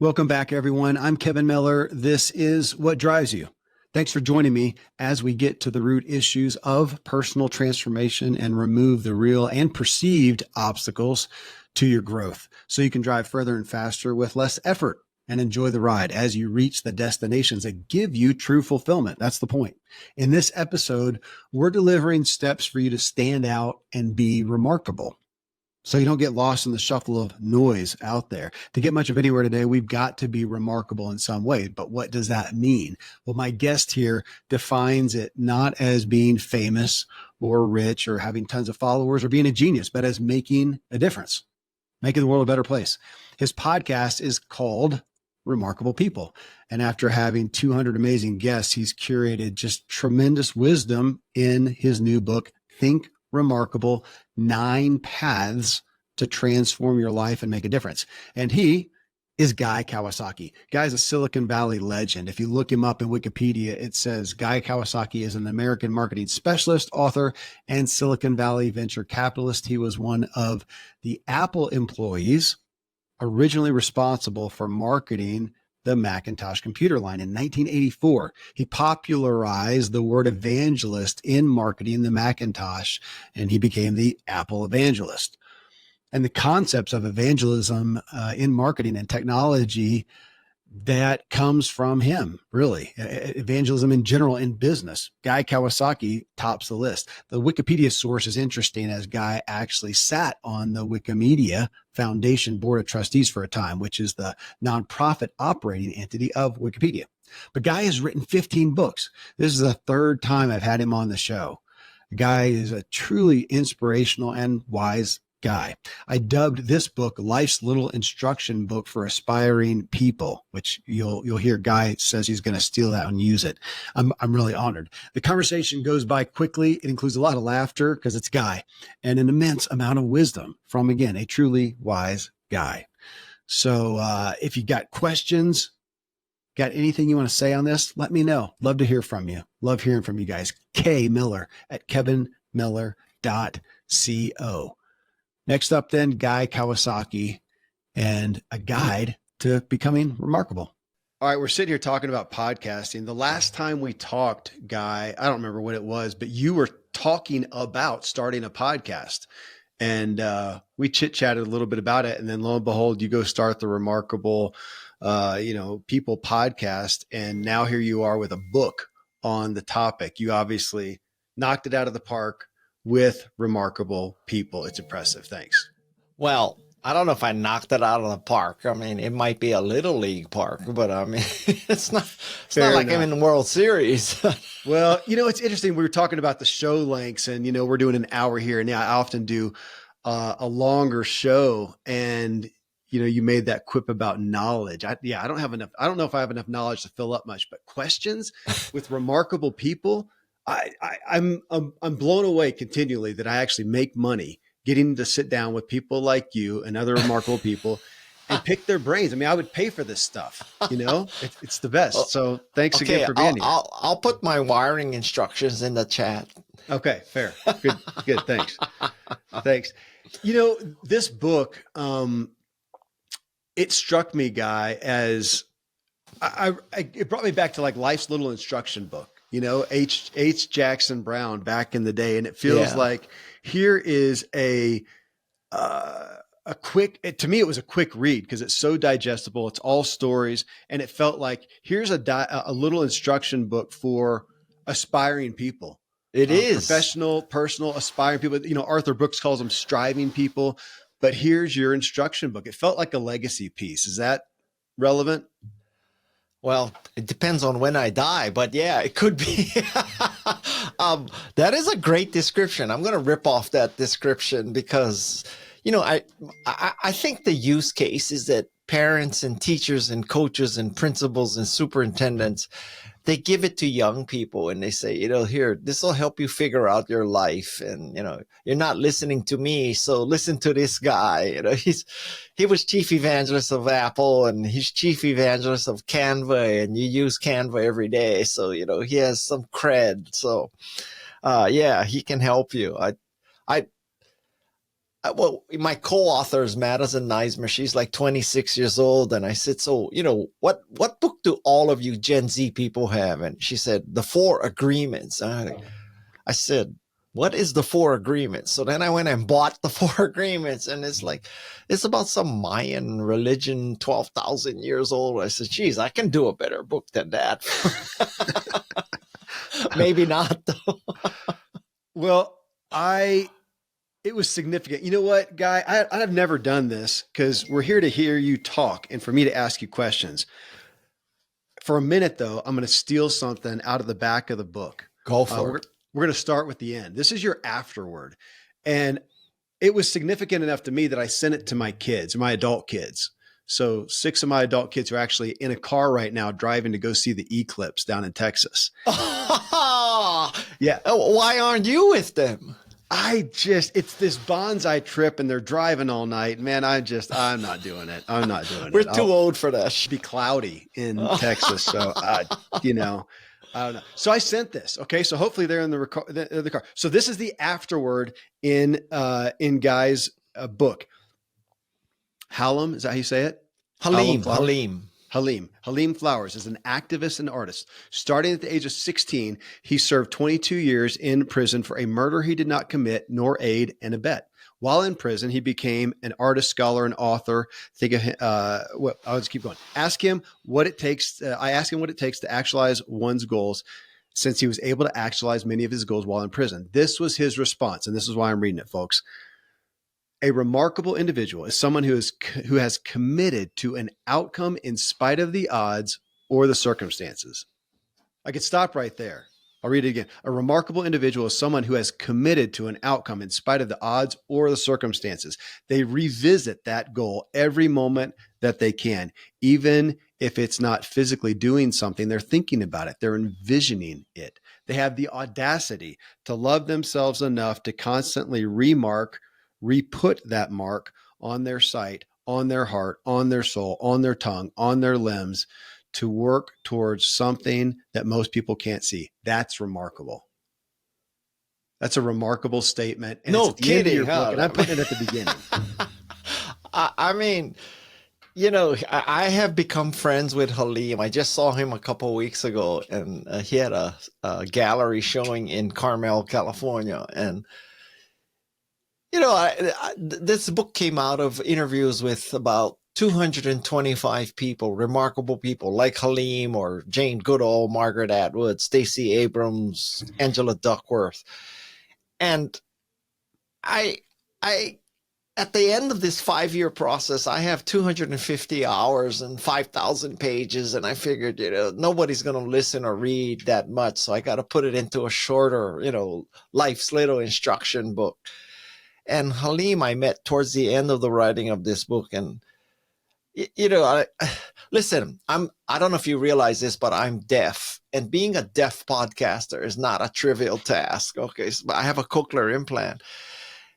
Welcome back, everyone. I'm Kevin Miller. This is What Drives You. Thanks for joining me as we get to the root issues of personal transformation and remove the real and perceived obstacles to your growth so you can drive further and faster with less effort and enjoy the ride as you reach the destinations that give you true fulfillment. That's the point. In this episode, we're delivering steps for you to stand out and be remarkable, so you don't get lost in the shuffle of noise out there. To get much of anywhere today, we've got to be remarkable in some way. But what does that mean? Well, my guest here defines it not as being famous or rich or having tons of followers or being a genius, but as making a difference, making the world a better place. His podcast is called Remarkable People. And after having 200 amazing guests, he's curated just tremendous wisdom in his new book, Think Remarkable: 9 Paths to Transform Your Life and Make a Difference. And he is Guy Kawasaki. Guy's a Silicon Valley legend. If you look him up in Wikipedia, it says Guy Kawasaki is an American marketing specialist, author, and Silicon Valley venture capitalist. He was one of the Apple employees originally responsible for marketing the Macintosh computer line. In 1984, he popularized the word evangelist in marketing the Macintosh, and he became the Apple evangelist. And the concepts of evangelism in marketing and technology, that comes from him, really. Evangelism in general in business. Guy Kawasaki tops the list. The Wikipedia source is interesting, as Guy actually sat on the Wikimedia Foundation Board of Trustees for a time, which is the nonprofit operating entity of Wikipedia. But Guy has written 15 books. This is the third time I've had him on the show. Guy is a truly inspirational and wise guy. I dubbed this book Life's Little Instruction Book for Aspiring People, which you'll hear Guy says he's going to steal that and use it. I'm really honored. The conversation goes by quickly. It includes a lot of laughter because it's Guy, and an immense amount of wisdom from, again, a truly wise guy. So if you got questions, got anything you want to say on this, let me know. Love to hear from you. Love hearing from you guys. kmiller@kevinmiller.co. Next up then, Guy Kawasaki and a guide to becoming remarkable. All right, we're sitting here talking about podcasting. The last time we talked, Guy, I don't remember what it was, but you were talking about starting a podcast. And we chit-chatted a little bit about it. And then lo and behold, you go start the Remarkable People podcast. And now here you are with a book on the topic. You obviously knocked it out of the park with Remarkable People. It's impressive. Thanks. Well, I don't know if I knocked it out of the park. I mean, it might be a little league park, but I mean, it's not like I'm in the World Series. Well, it's interesting. We were talking about the show lengths, and, we're doing an hour here. And I often do a longer show. And, you made that quip about knowledge. I don't have enough. I don't know if I have enough knowledge to fill up much, but questions with Remarkable People, I'm blown away continually that I actually make money getting to sit down with people like you and other remarkable people and pick their brains. I mean, I would pay for this stuff, it's the best. So thanks again for being here. I'll put my wiring instructions in the chat. Okay, fair. Good. Thanks. This book, it struck me, Guy, as it brought me back to like Life's Little Instruction Book. H. Jackson Brown back in the day. And it feels like here is a quick, to me, it was a quick read because it's so digestible. It's all stories. And it felt like here's a little instruction book for aspiring people. It is professional, personal, aspiring people. Arthur Brooks calls them striving people, but here's your instruction book. It felt like a legacy piece. Is that relevant? Well, it depends on when I die, but yeah, it could be. That is a great description. I'm going to rip off that description because, I think the use case is that parents and teachers and coaches and principals and superintendents, they give it to young people and they say, here, this will help you figure out your life. And, you're not listening to me, so listen to this guy. He was chief evangelist of Apple and he's chief evangelist of Canva, and you use Canva every day. So, he has some cred. So, he can help you. well, my co-author is Madison Neismer. She's like 26 years old. And I said, so, what book do all of you Gen Z people have? And she said, The Four Agreements. I said, what is the Four Agreements? So then I went and bought the Four Agreements, and it's about some Mayan religion, 12,000 years old. I said, geez, I can do a better book than that. Maybe not though. Well, it was significant. You know what, Guy? I've never done this because we're here to hear you talk and for me to ask you questions. For a minute, though, I'm going to steal something out of the back of the book. Go for it. We're going to start with the end. This is your afterword. And it was significant enough to me that I sent it to my kids, my adult kids. So 6 of my adult kids are actually in a car right now driving to go see the eclipse down in Texas. Yeah. Why aren't you with them? It's this bonsai trip and they're driving all night. Man, I'm not doing it. I'm not doing We're it. too old for that. It'll be cloudy in Texas. So, I don't know. So I sent this. Okay. So hopefully they're in the car. So this is the afterword in Guy's book. Hallam, is that how you say it? Halim Flowers is an activist and artist. Starting at the age of 16, he served 22 years in prison for a murder he did not commit nor aid and abet. While in prison, he became an artist, scholar, and author. I'll just keep going. I asked him what it takes to actualize one's goals, since he was able to actualize many of his goals while in prison. This was his response, and this is why I'm reading it, folks. A remarkable individual is someone who has committed to an outcome in spite of the odds or the circumstances. I could stop right there. I'll read it again. A remarkable individual is someone who has committed to an outcome in spite of the odds or the circumstances. They revisit that goal every moment that they can, even if it's not physically doing something. They're thinking about it. They're envisioning it. They have the audacity to love themselves enough to constantly re-put that mark on their sight, on their heart, on their soul, on their tongue, on their limbs, to work towards something that most people can't see. That's remarkable. That's a remarkable statement. And no it's at the kidding. End of your book, and I'm putting it at the beginning. I mean, I have become friends with Halim. I just saw him a couple of weeks ago, and he had a gallery showing in Carmel, California. And this book came out of interviews with about 225 people, remarkable people like Halim or Jane Goodall, Margaret Atwood, Stacey Abrams, Angela Duckworth. And I at the end of this 5-year process, I have 250 hours and 5,000 pages. And I figured, nobody's going to listen or read that much. So I got to put it into a shorter, life's little instruction book. And Halim, I met towards the end of the writing of this book. And, listen, I don't know if you realize this, but I'm deaf. And being a deaf podcaster is not a trivial task. Okay. So I have a cochlear implant.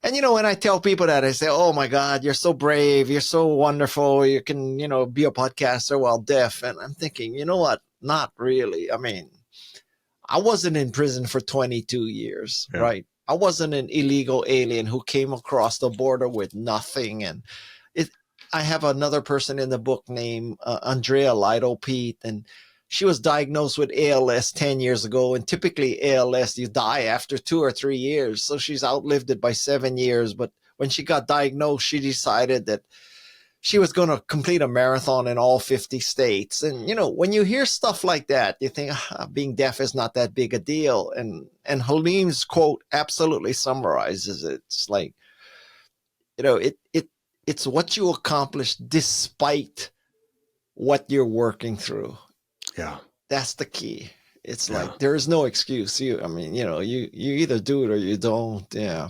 And, when I tell people that, I say, oh my God, you're so brave. You're so wonderful. You can, be a podcaster while deaf. And I'm thinking, you know what? Not really. I mean, I wasn't in prison for 22 years, right? I wasn't an illegal alien who came across the border with nothing. And I have another person in the book named Andrea Lido-Pete, and she was diagnosed with ALS 10 years ago. And typically ALS, you die after 2 or 3 years. So she's outlived it by 7 years. But when she got diagnosed, she decided that she was going to complete a marathon in all 50 states. And, when you hear stuff like that, you think being deaf is not that big a deal. And Halim's quote absolutely summarizes it. It's like, it's what you accomplish despite what you're working through. Yeah. That's the key. It's like, there is no excuse. You either do it or you don't. Yeah.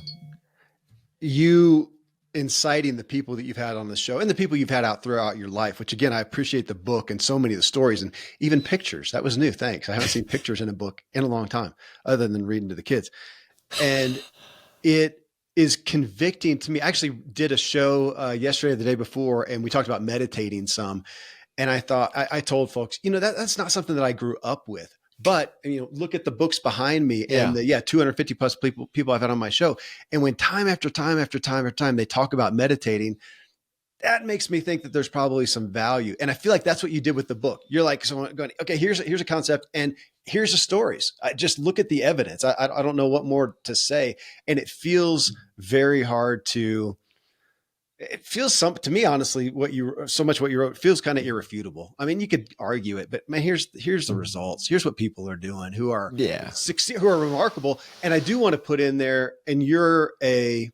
You inciting the people that you've had on the show and the people you've had out throughout your life, which again, I appreciate the book and so many of the stories and even pictures. That was new. Thanks. I haven't seen pictures in a book in a long time other than reading to the kids. And it is convicting to me. I actually did a show yesterday or the day before, and we talked about meditating some. And I thought, I told folks, that's not something that I grew up with. But look at the books behind me and Yeah. the 250 plus people I've had on my show. And when time after time after time after time they talk about meditating, that makes me think that there's probably some value. And I feel like that's what you did with the book. You're like, so going, okay, here's a concept and here's the stories. Just look at the evidence. I don't know what more to say. And it feels very hard to, it feels to me, honestly, what you wrote feels kind of irrefutable. I mean, you could argue it, but man, here's the results. Here's what people are doing who are Yeah. who are remarkable. And I do want to put in there, and you're an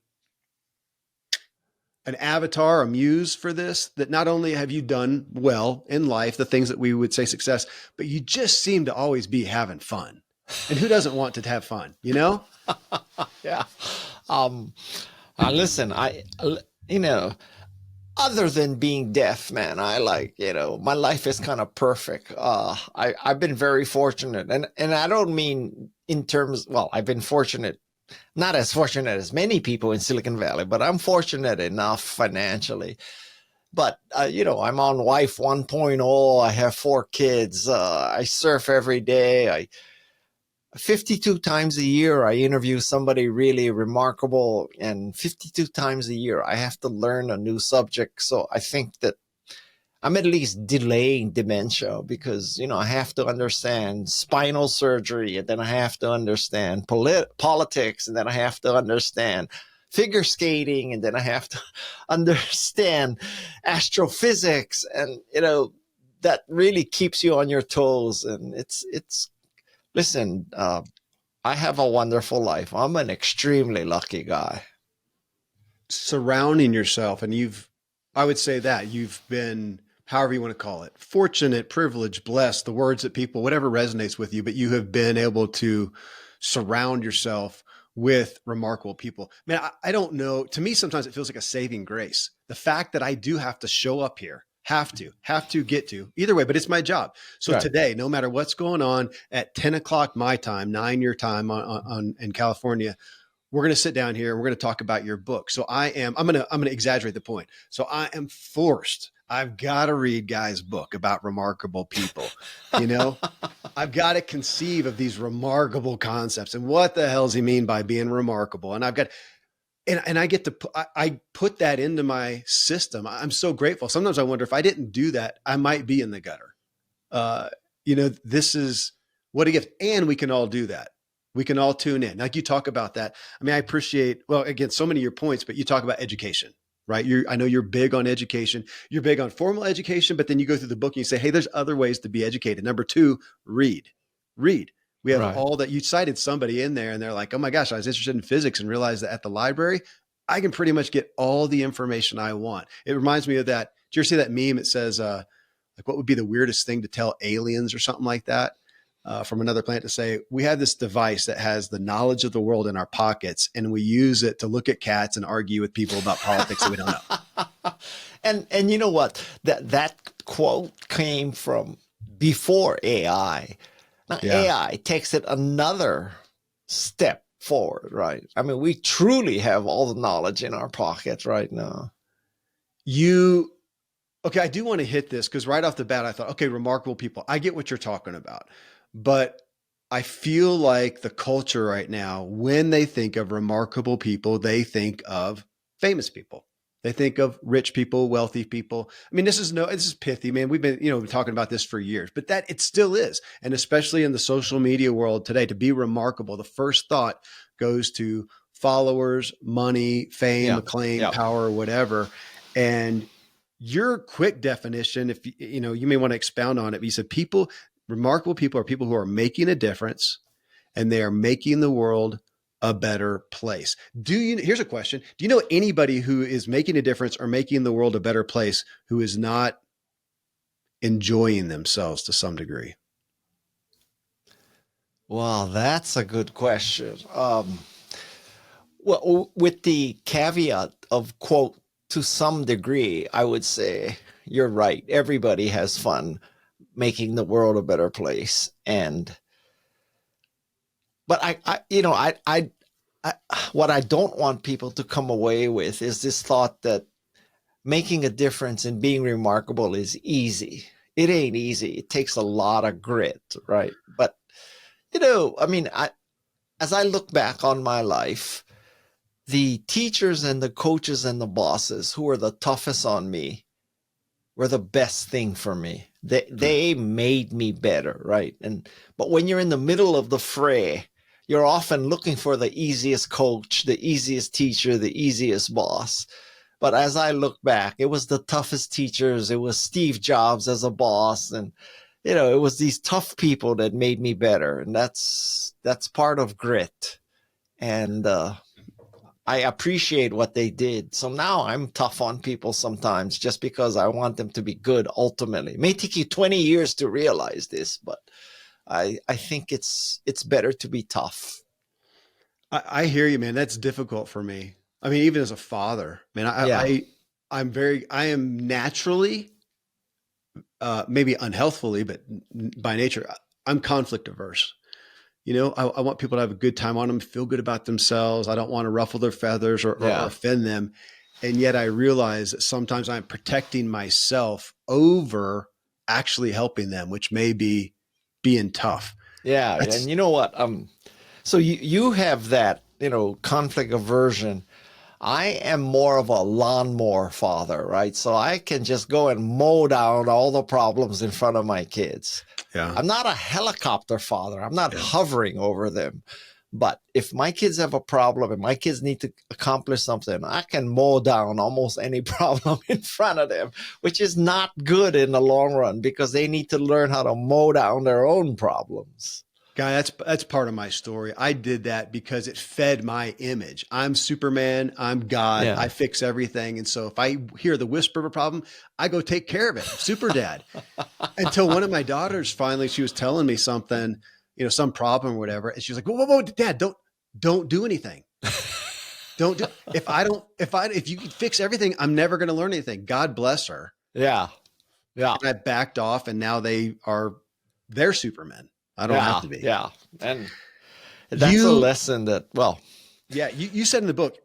avatar, a muse for this, that not only have you done well in life, the things that we would say success, but you just seem to always be having fun. And who doesn't want to have fun, Yeah. Listen, other than being deaf, man, I my life is kind of perfect. I've been very fortunate, and I don't mean in terms, well, I've been fortunate, not as fortunate as many people in Silicon Valley, but I'm fortunate enough financially. But, I'm on wife 1.0. I have 4 kids. I surf every day. 52 times a year, I interview somebody really remarkable, and 52 times a year, I have to learn a new subject. So I think that I'm at least delaying dementia because, I have to understand spinal surgery, and then I have to understand politics, and then I have to understand figure skating, and then I have to understand astrophysics. And, that really keeps you on your toes. And listen, I have a wonderful life. I'm an extremely lucky guy. Surrounding yourself, and I would say that you've been, however you want to call it, fortunate, privileged, blessed, the words that people, whatever resonates with you, but you have been able to surround yourself with remarkable people. Man, I don't know. To me, sometimes it feels like a saving grace. The fact that I do have to show up here, have to get to either way, but it's my job. So Right. Today, no matter what's going on at 10 o'clock my time, 9 your time in California, we're going to sit down here and we're going to talk about your book. So I'm going to exaggerate the point. So I am forced. I've got to read Guy's book about remarkable people. I've got to conceive of these remarkable concepts and what the hell does he mean by being remarkable? And I've got, and I get to, I put that into my system. I'm so grateful. Sometimes I wonder if I didn't do that, I might be in the gutter. This is what a gift. And we can all do that. We can all tune in. Like you talk about that. I mean, I appreciate, well, again, so many of your points, but you talk about education, right? I know you're big on education. You're big on formal education, but then you go through the book and you say, hey, there's other ways to be educated. Number 2, read. We have Right. all that. You cited somebody in there and they're like, oh my gosh, I was interested in physics and realized that at the library, I can pretty much get all the information I want. It reminds me of that. Did you ever see that meme? It says, like, what would be the weirdest thing to tell aliens or something like that? From another planet, to say, we have this device that has the knowledge of the world in our pockets, and we use it to look at cats and argue with people about politics that we don't know. And you know what? That quote came from before AI. Now, Yeah. AI takes it another step forward, right? I mean, we truly have all the knowledge in our pocket right now. Okay, I do want to hit this because right off the bat, I thought, okay, remarkable people. I get what you're talking about. But I feel like the culture right now, when they think of remarkable people, they think of famous people. They think of rich people, wealthy people. I mean, this is pithy, man. We've been, talking about this for years, but that it still is. And especially in the social media world today, to be remarkable, the first thought goes to followers, money, fame, acclaim, power, whatever. And your quick definition, if you may want to expound on it. You said remarkable people are people who are making a difference and they are making the world a better place. Here's a question. Do you know anybody who is making a difference or making the world a better place who is not enjoying themselves to some degree? Well, that's a good question. Well, with the caveat of, quote, to some degree, I would say you're right. Everybody has fun making the world a better place. But what I don't want people to come away with is this thought that making a difference and being remarkable is easy. It ain't easy. It takes a lot of grit, right? But I mean, as I look back on my life, the teachers and the coaches and the bosses who were the toughest on me were the best thing for me. They made me better, right? But when you're in the middle of the fray, you're often looking for the easiest coach, the easiest teacher, the easiest boss. But as I look back, it was the toughest teachers. It was Steve Jobs as a boss, and it was these tough people that made me better, and that's part of grit. And I appreciate what they did. So now I'm tough on people sometimes just because I want them to be good ultimately. It may take you 20 years to realize this, but I think it's better to be tough. I hear you, man. That's difficult for me. I mean, even as a father, man, Yeah. I am naturally, maybe unhealthfully, but by nature, I'm conflict averse. I want people to have a good time on them, feel good about themselves. I don't want to ruffle their feathers or offend them. And yet I realize that sometimes I'm protecting myself over actually helping them, which may be being tough. Yeah. And you know what? So you have that, conflict aversion. I am more of a lawnmower father, right? So I can just go and mow down all the problems in front of my kids. Yeah. I'm not a helicopter father. I'm not hovering over them. But if my kids have a problem and my kids need to accomplish something, I can mow down almost any problem in front of them, which is not good in the long run because they need to learn how to mow down their own problems. Guy, that's part of my story. I did that because it fed my image. I'm Superman. I'm God. Yeah. I fix everything. And so if I hear the whisper of a problem, I go take care of it. Super dad. Until one of my daughters finally, she was telling me something, some problem or whatever. And she was like, whoa, Dad, don't do anything. If you could fix everything, I'm never going to learn anything. God bless her. Yeah. Yeah. And I backed off and now they're Supermen. I don't have to be. Yeah. And that's a lesson that, yeah, you said in the book,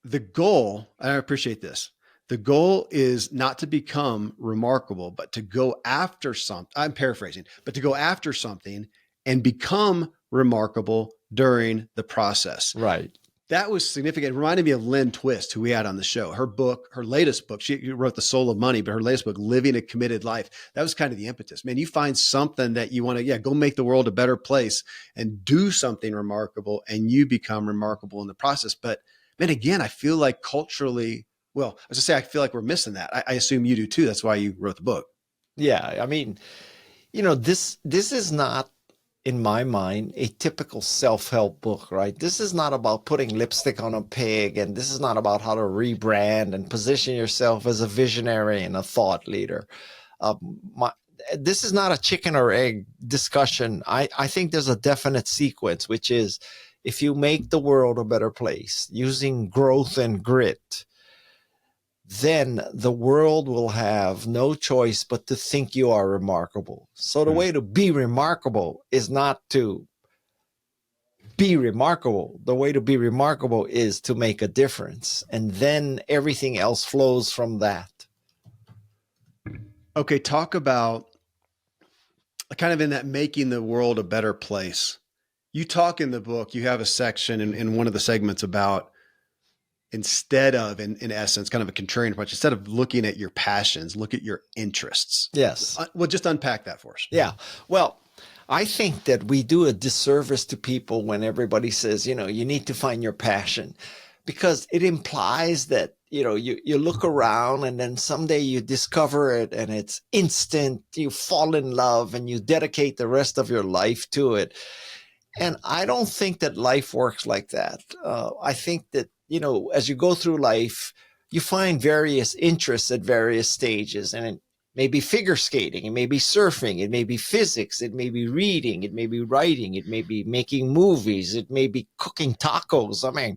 the goal, and I appreciate this, the goal is not to become remarkable, but to go after something. I'm paraphrasing, but to go after something and become remarkable during the process. Right. That was significant. It reminded me of Lynn Twist, who we had on the show. Her book, her latest book, she wrote The Soul of Money, but her latest book, Living a Committed Life, that was kind of the impetus. Man, you find something that you want to, go make the world a better place and do something remarkable, and you become remarkable in the process. But man, again, I feel like culturally, I feel like we're missing that. I assume you do too. That's why you wrote the book. Yeah. I mean, this is not, in my mind, a typical self-help book, right? This is not about putting lipstick on a pig, and this is not about how to rebrand and position yourself as a visionary and a thought leader. This is not a chicken or egg discussion. I think there's a definite sequence, which is if you make the world a better place using growth and grit, then the world will have no choice but to think you are remarkable. So the way to be remarkable is not to be remarkable. The way to be remarkable is to make a difference. And then everything else flows from that. Okay, talk about kind of in that making the world a better place. You talk in the book, you have a section in one of the segments about instead of, in essence, kind of a contrarian approach, instead of looking at your passions, look at your interests. Yes. Well, just unpack that for us. Yeah. Well, I think that we do a disservice to people when everybody says, you need to find your passion, because it implies that, you look around and then someday you discover it and it's instant, you fall in love and you dedicate the rest of your life to it. And I don't think that life works like that. I think that, as you go through life, you find various interests at various stages. And it may be figure skating, it may be surfing, it may be physics, it may be reading, it may be writing, it may be making movies, it may be cooking tacos. I mean,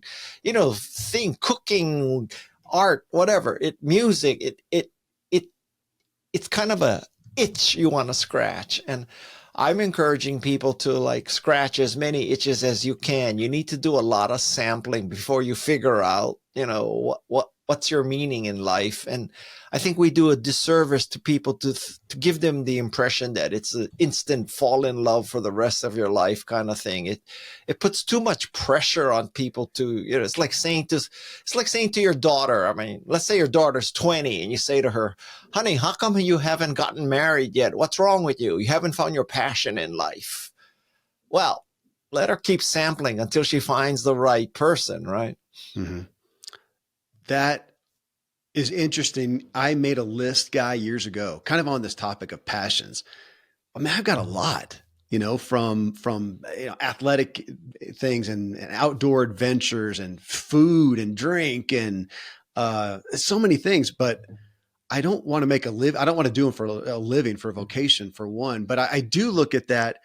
cooking, art, whatever, music, it's kind of a itch you want to scratch. And I'm encouraging people to scratch as many itches as you can. You need to do a lot of sampling before you figure out, what what's your meaning in life? And I think we do a disservice to people to give them the impression that it's an instant fall in love for the rest of your life kind of thing. It puts too much pressure on people to, it's like saying to your daughter, I mean, let's say your daughter's 20 and you say to her, honey, how come you haven't gotten married yet? What's wrong with you? You haven't found your passion in life. Well, let her keep sampling until she finds the right person, right? Mm-hmm. That is interesting. I made a list, Guy, years ago, kind of on this topic of passions. I mean, I've got a lot, from athletic things and outdoor adventures and food and drink and so many things. But I don't want to make a live. I don't want to do them for a living, for a vocation, for one. But I do look at that.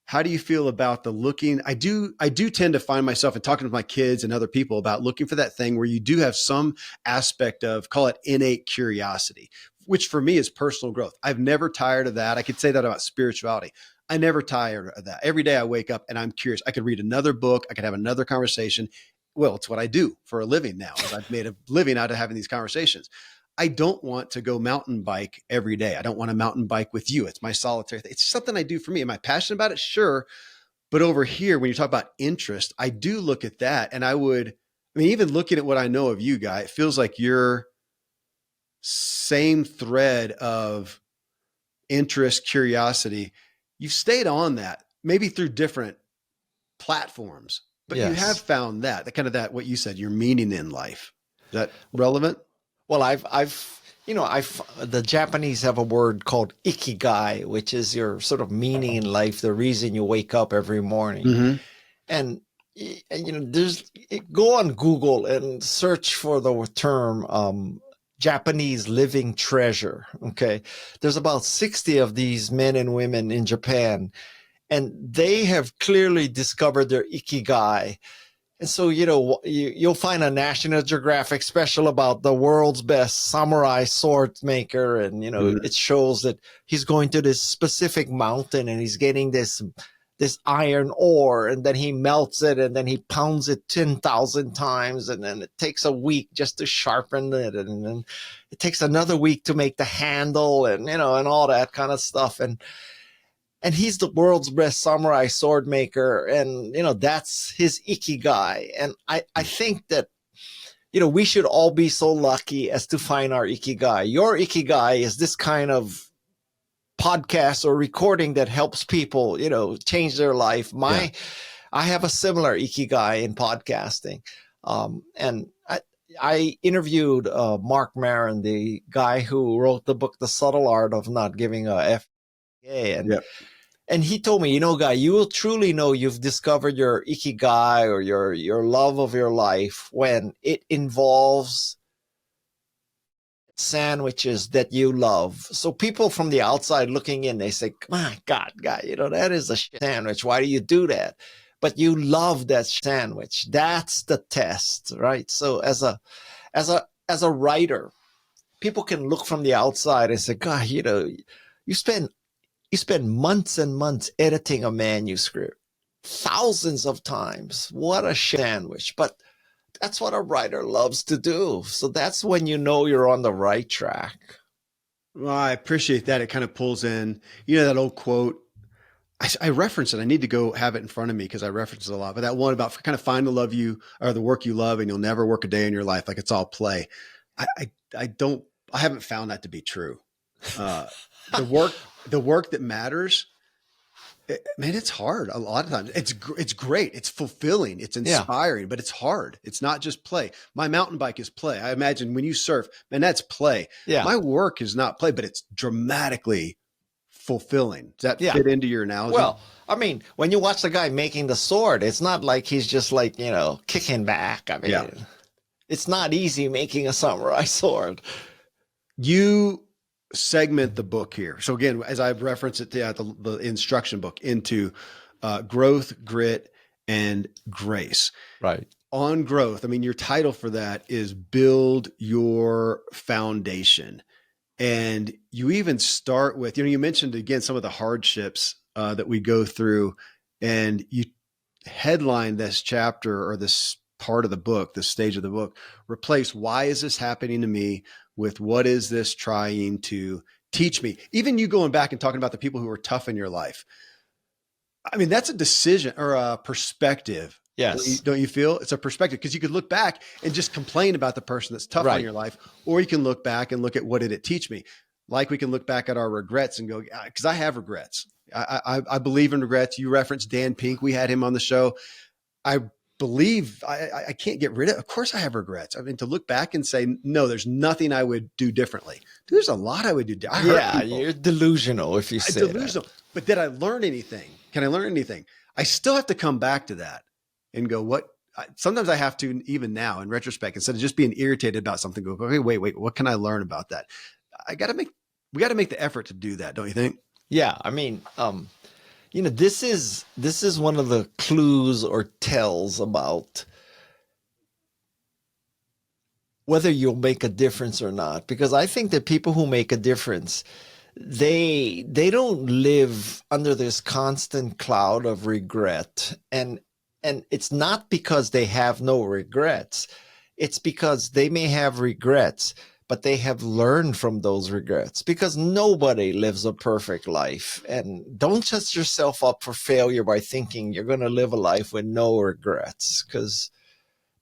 How do you feel about the looking? I do tend to find myself in talking to my kids and other people about looking for that thing where you do have some aspect of, call it innate curiosity, which for me is personal growth. I've never tired of that. I could say that about spirituality. I never tire of that. Every day I wake up and I'm curious. I could read another book. I could have another conversation. Well, it's what I do for a living now. I've made a living out of having these conversations. I don't want to go mountain bike every day. I don't want to mountain bike with you. It's my solitary thing. It's something I do for me. Am I passionate about it? Sure. But over here, when you talk about interest, I do look at that. And even looking at what I know of you, Guy, it feels like your same thread of interest, curiosity, you've stayed on that, maybe through different platforms, but Yes. You have found that kind of that, what you said, your meaning in life. Is that relevant? Well, the Japanese have a word called ikigai, which is your sort of meaning in life, the reason you wake up every morning. Mm-hmm. And go on Google and search for the term Japanese living treasure. Okay. There's about 60 of these men and women in Japan, and they have clearly discovered their ikigai. And so, you'll find a National Geographic special about the world's best samurai sword maker. And, It shows that he's going to this specific mountain and he's getting this iron ore, and then he melts it and then he pounds it 10,000 times. And then it takes a week just to sharpen it. And then it takes another week to make the handle and, and all that kind of stuff. And he's the world's best samurai sword maker. And, that's his ikigai. And I think that, we should all be so lucky as to find our ikigai. Your ikigai is this kind of podcast or recording that helps people, change their life. I have a similar ikigai in podcasting. And I interviewed Mark Maron, the guy who wrote the book, The Subtle Art of Not Giving a F. And he told me, Guy, you will truly know you've discovered your ikigai or your love of your life when it involves sandwiches that you love. So people from the outside looking in, they say, my God, Guy, that is a sandwich. Why do you do that? But you love that sandwich. That's the test, right? So as a writer, people can look from the outside and say, God, you spend months and months editing a manuscript, thousands of times. What a sandwich. But that's what a writer loves to do. So that's when you're on the right track. Well, I appreciate that. It kind of pulls in, that old quote. I reference it. I need to go have it in front of me because I reference it a lot. But that one about kind of find the love you or the work you love, and you'll never work a day in your life like it's all play. I haven't found that to be true. The work that matters, it's hard a lot of times. It's great. It's fulfilling. It's inspiring, but it's hard. It's not just play. My mountain bike is play. I imagine when you surf, man, that's play. Yeah. My work is not play, but it's dramatically fulfilling. Does that fit into your analogy? Well, I mean, when you watch the guy making the sword, it's not like he's just like, kicking back. I mean, it's not easy making a samurai sword. You segment the book here. So again, as I've referenced it, the instruction book into growth, grit, and grace. Right. On growth, your title for that is Build Your Foundation. And you even start with, you mentioned again some of the hardships that we go through, and you headline this chapter or this part of the book, this stage of the book, replace why is this happening to me with what is this trying to teach me? Even you going back and talking about the people who were tough in your life. I mean, that's a decision or a perspective. Yes. Don't you feel? It's a perspective, because you could look back and just complain about the person that's tough on your life, or you can look back and look at what did it teach me? Like we can look back at our regrets and go, because I have regrets. I believe in regrets. You referenced Dan Pink. We had him on the show. I believe I can't get rid of. Of course I have regrets. I mean, to look back and say, no, there's nothing I would do differently. There's a lot I would do. You're delusional if you say delusional. That. But did I learn anything? Can I learn anything? I still have to come back to that and go, what? Sometimes I have to, even now in retrospect, instead of just being irritated about something, go, okay, wait, what can I learn about that? We got to make the effort to do that. Don't you think? Yeah. I mean, this is one of the clues or tells about whether you'll make a difference or not. Because I think that people who make a difference, they don't live under this constant cloud of regret. And it's not because they have no regrets. It's because they may have regrets, but they have learned from those regrets, because nobody lives a perfect life. And don't set yourself up for failure by thinking you're going to live a life with no regrets, because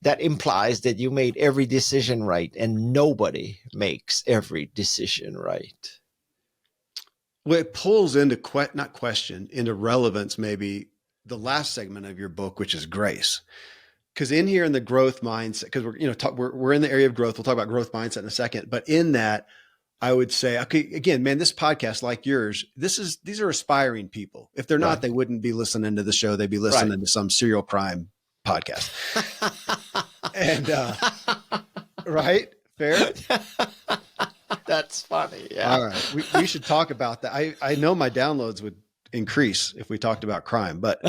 that implies that you made every decision right, and nobody makes every decision right. Well, it pulls into into relevance, maybe the last segment of your book, which is grace. Because in here in the growth mindset, because we're in the area of growth. We'll talk about growth mindset in a second. But in that, I would say, okay, again, man, this podcast, like yours, these are aspiring people. If they're not, they wouldn't be listening to the show. They'd be listening to some serial crime podcast. And right, fair. That's funny. Yeah. All right, we should talk about that. I know my downloads would increase if we talked about crime, but.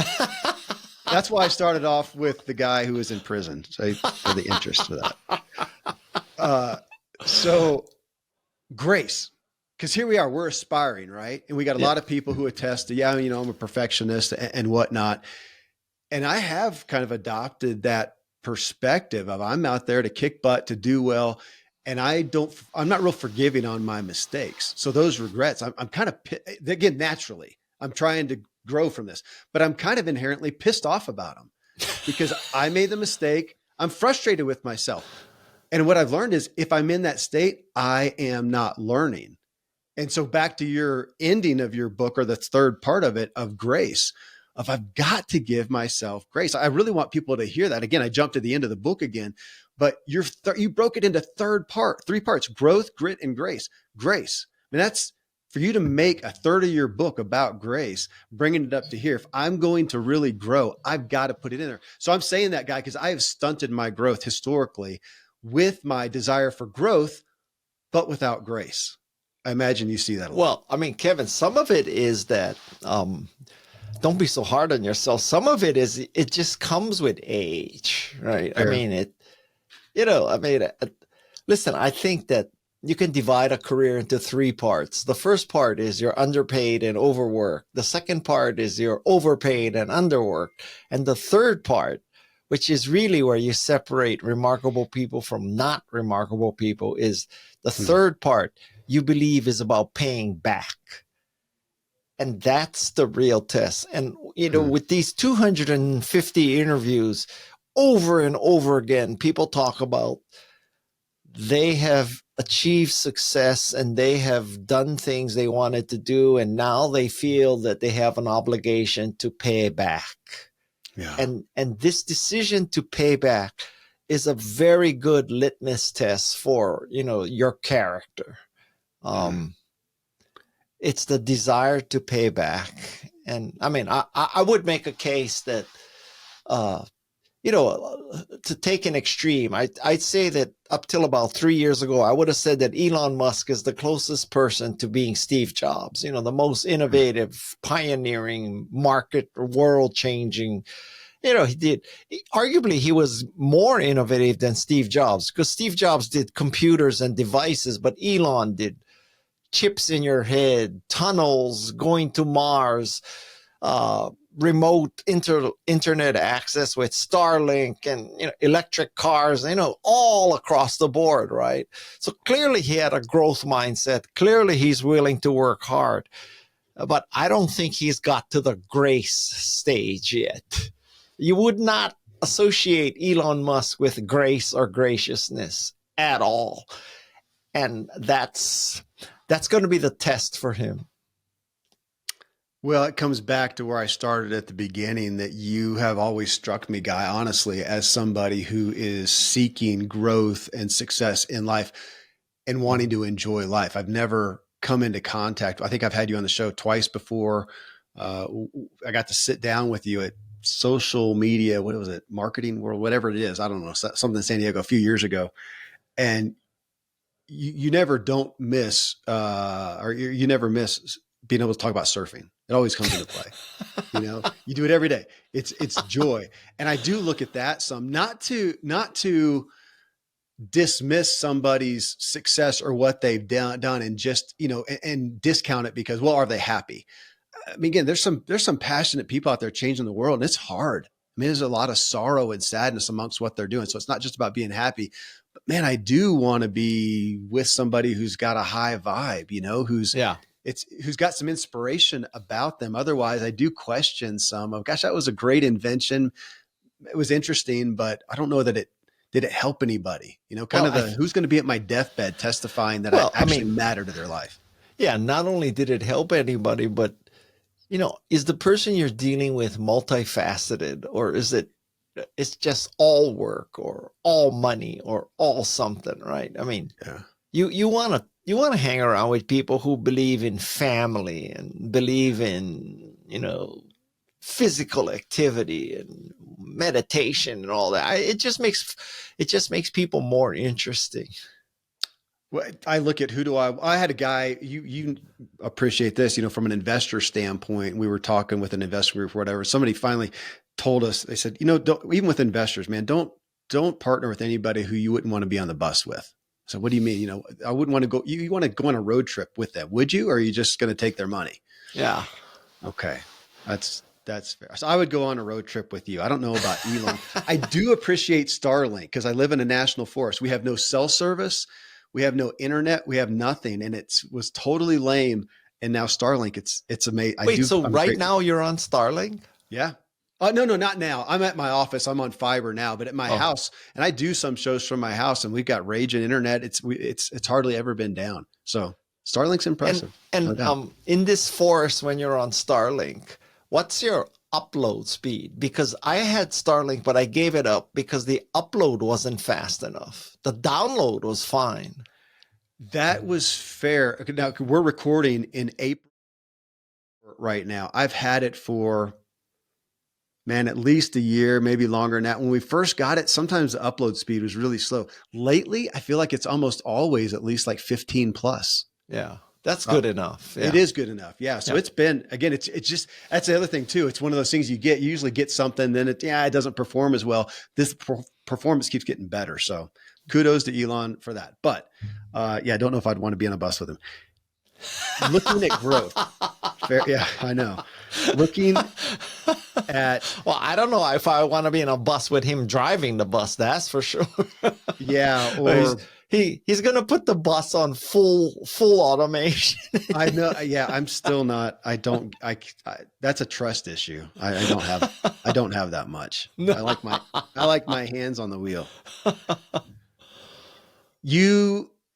That's why I started off with the guy who was in prison. So for the interest of that. So grace, because here we are, we're aspiring, right? And we got a lot of people who attest to, I'm a perfectionist and whatnot. And I have kind of adopted that perspective of I'm out there to kick butt, to do well. And I'm not real forgiving on my mistakes. So those regrets, I'm kind of, again, naturally, I'm trying to grow from this, but I'm kind of inherently pissed off about them because I made the mistake. I'm frustrated with myself. And what I've learned is if I'm in that state, I am not learning. And so back to your ending of your book, or the third part of it, of grace, of I've got to give myself grace. I really want people to hear that. Again, I jumped to the end of the book again, but you broke it into three parts: growth, grit, and grace. Grace. I mean, that's for you to make a third of your book about grace, bringing it up to here. If I'm going to really grow, I've got to put it in there. So I'm saying that, Guy, because I have stunted my growth historically with my desire for growth, but without grace. I imagine you see that a lot. Well, I mean, Kevin, some of it is that, don't be so hard on yourself. Some of it is, it just comes with age, right? Fair. I mean, listen, I think that you can divide a career into three parts. The first part is you're underpaid and overworked. The second part is you're overpaid and underworked. And the third part, which is really where you separate remarkable people from not remarkable people, is the third part you believe is about paying back. And that's the real test. And, with these 250 interviews over and over again, people talk about they have achieved success and they have done things they wanted to do, and now they feel that they have an obligation to pay back. Yeah. And this decision to pay back is a very good litmus test for, your character. It's the desire to pay back. And I mean, I would make a case that, to take an extreme, I'd say that up till about 3 years ago, I would have said that Elon Musk is the closest person to being Steve Jobs, the most innovative, pioneering, market, world changing. Arguably, he was more innovative than Steve Jobs, because Steve Jobs did computers and devices, but Elon did chips in your head, tunnels, going to Mars, remote internet access with Starlink and electric cars, all across the board, right? So clearly he had a growth mindset. Clearly he's willing to work hard, but I don't think he's got to the grace stage yet. You would not associate Elon Musk with grace or graciousness at all, and that's going to be the test for him. Well, it comes back to where I started at the beginning, that you have always struck me, Guy, honestly, as somebody who is seeking growth and success in life and wanting to enjoy life. I've never come into contact. I think I've had you on the show twice before. I got to sit down with you at social media. What was it? Marketing World, whatever it is. I don't know, something in San Diego a few years ago. And you never don't miss, or you never miss being able to talk about surfing. It always comes into play. You do it every day. It's joy. And I do look at that some, not to dismiss somebody's success or what they've done and just, and discount it because, well, are they happy? I mean, again, there's some passionate people out there changing the world, and it's hard. I mean, there's a lot of sorrow and sadness amongst what they're doing. So it's not just about being happy, but man, I do want to be with somebody who's got a high vibe, who's got some inspiration about them. Otherwise, I do question some of, gosh, that was a great invention. It was interesting, but I don't know that did it help anybody? Who's going to be at my deathbed testifying that I actually matter to their life? Yeah, not only did it help anybody, but is the person you're dealing with multifaceted, or is it's just all work or all money or all something, right? I mean, yeah. You want to hang around with people who believe in family and believe in, physical activity and meditation and all that. It just makes people more interesting. Well, I look at I had a guy, you appreciate this, from an investor standpoint. We were talking with an investor group or whatever. Somebody finally told us, they said, even with investors, man, don't partner with anybody who you wouldn't want to be on the bus with. So what do you mean? I wouldn't want to go, you want to go on a road trip with them, would you? Or are you just going to take their money? Yeah. Okay. That's fair. So I would go on a road trip with you. I don't know about Elon. I do appreciate Starlink because I live in a national forest. We have no cell service. We have no internet. We have nothing. And it was totally lame. And now Starlink, it's amazing. Wait, so right now you're on Starlink? Yeah. No, not now. I'm at my office. I'm on fiber now, but at my house, and I do some shows from my house, and we've got raging internet. It's hardly ever been down. So Starlink's impressive. And in this forest, when you're on Starlink, what's your upload speed? Because I had Starlink, but I gave it up because the upload wasn't fast enough. The download was fine. That was fair. Now we're recording in April right now. I've had it for, man, at least a year, maybe longer than that. When we first got it, sometimes the upload speed was really slow. Lately, I feel like it's almost always at least like 15 plus. Yeah, that's good enough. Yeah. It is good enough. Yeah. So it's been, again, it's just, that's the other thing too. It's one of those things you usually get something, then it doesn't perform as well. This performance keeps getting better. So kudos to Elon for that. But I don't know if I'd want to be on a bus with him. Looking at growth. Fair, yeah, I know. Looking at, well, I don't know if I want to be in a bus with him driving the bus. That's for sure. Yeah, or he's going to put the bus on full automation. I know. Yeah, I'm still not. I that's a trust issue. I don't have that much. No. I like my hands on the wheel.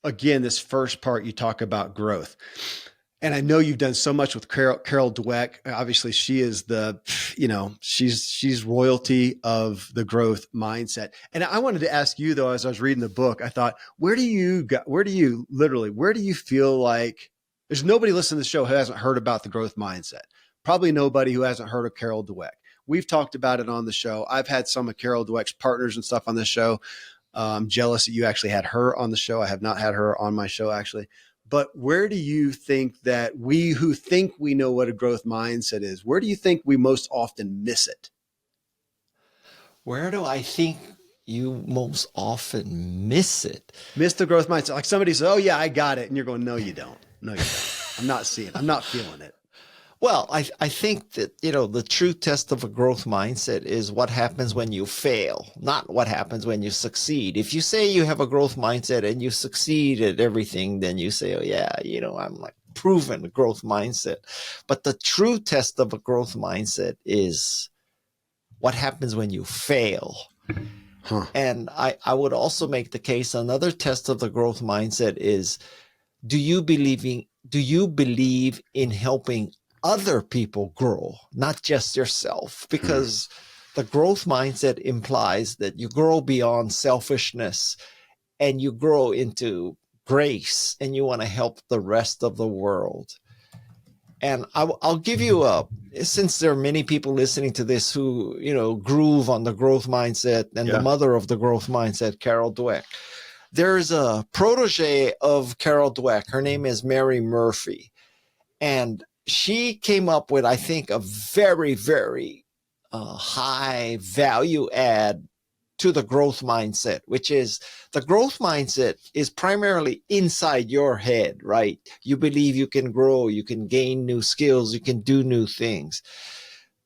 Again, this first part, you talk about growth. And I know you've done so much with Carol Dweck. Obviously, she is she's royalty of the growth mindset. And I wanted to ask you, though, as I was reading the book, I thought, where do you feel like there's nobody listening to the show who hasn't heard about the growth mindset? Probably nobody who hasn't heard of Carol Dweck. We've talked about it on the show. I've had some of Carol Dweck's partners and stuff on this show. I'm jealous that you actually had her on the show. I have not had her on my show, actually. But where do you think that we who think we know what a growth mindset is, where do you think we most often miss it? Where do I think you most often miss it? Miss the growth mindset. Like somebody says, oh, yeah, I got it. And you're going, no, you don't. No, you don't. I'm not seeing it. I'm not feeling it. Well, I think that, the true test of a growth mindset is what happens when you fail, not what happens when you succeed. If you say you have a growth mindset and you succeed at everything, then you say, oh, yeah, I'm like proven growth mindset. But the true test of a growth mindset is what happens when you fail. Huh. And I would also make the case another test of the growth mindset is, do you believe in helping other people grow, not just yourself? Because the growth mindset implies that you grow beyond selfishness and you grow into grace and you want to help the rest of the world. And I'll give you since there are many people listening to this who, groove on the growth mindset, and the mother of the growth mindset, Carol Dweck. There's a protege of Carol Dweck. Her name is Mary Murphy. And she came up with, I think, a very, very high value add to the growth mindset, which is the growth mindset is primarily inside your head, right? You believe you can grow, you can gain new skills, you can do new things.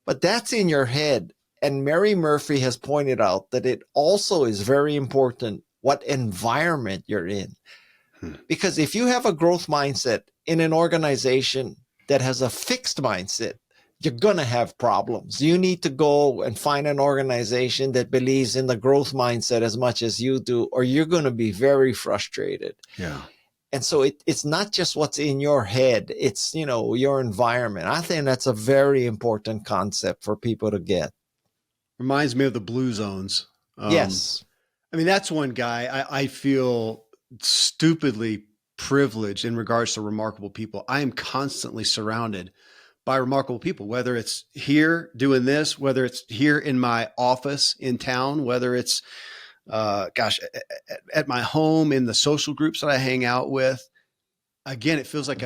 But that's in your head. And Mary Murphy has pointed out that it also is very important what environment you're in. Because if you have a growth mindset in an organization that has a fixed mindset, you're going to have problems. You need to go and find an organization that believes in the growth mindset as much as you do, or you're going to be very frustrated. Yeah. And so it's not just what's in your head, it's, your environment. I think that's a very important concept for people to get. Reminds me of the blue zones. Yes. I mean, that's one guy I feel stupidly privileged in regards to remarkable people. I am constantly surrounded by remarkable people, whether it's here doing this, whether it's here in my office in town, whether it's, at my home, in the social groups that I hang out with. Again, it feels like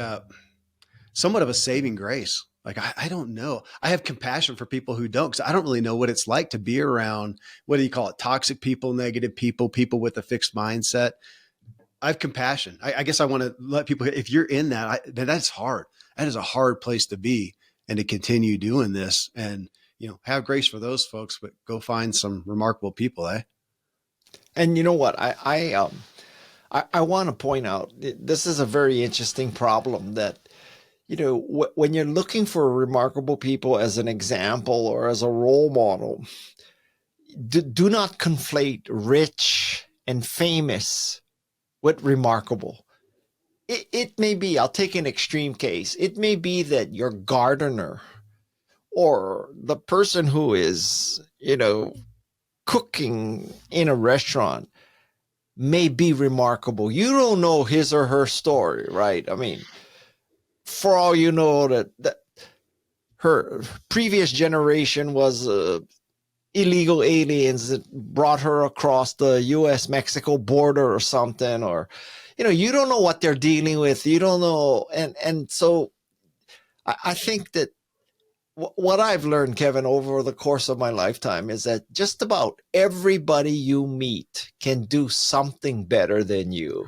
somewhat of a saving grace. Like, I don't know. I have compassion for people who don't, because I don't really know what it's like to be around, what do you call it? Toxic people, negative people, people with a fixed mindset. I have compassion. I guess I want to let people, if you're in that, that's hard. That is a hard place to be, and to continue doing this, and, have grace for those folks, but go find some remarkable people, eh? And you know what? I want to point out, this is a very interesting problem that, when you're looking for remarkable people as an example or as a role model, do not conflate rich and famous with remarkable. It may be, I'll take an extreme case. It may be that your gardener or the person who is, cooking in a restaurant may be remarkable. You don't know his or her story, right? I mean, for all you know, that her previous generation was illegal aliens that brought her across the U.S.-Mexico border or something, or, you don't know what they're dealing with. You don't know. And so I think that what I've learned, Kevin, over the course of my lifetime is that just about everybody you meet can do something better than you.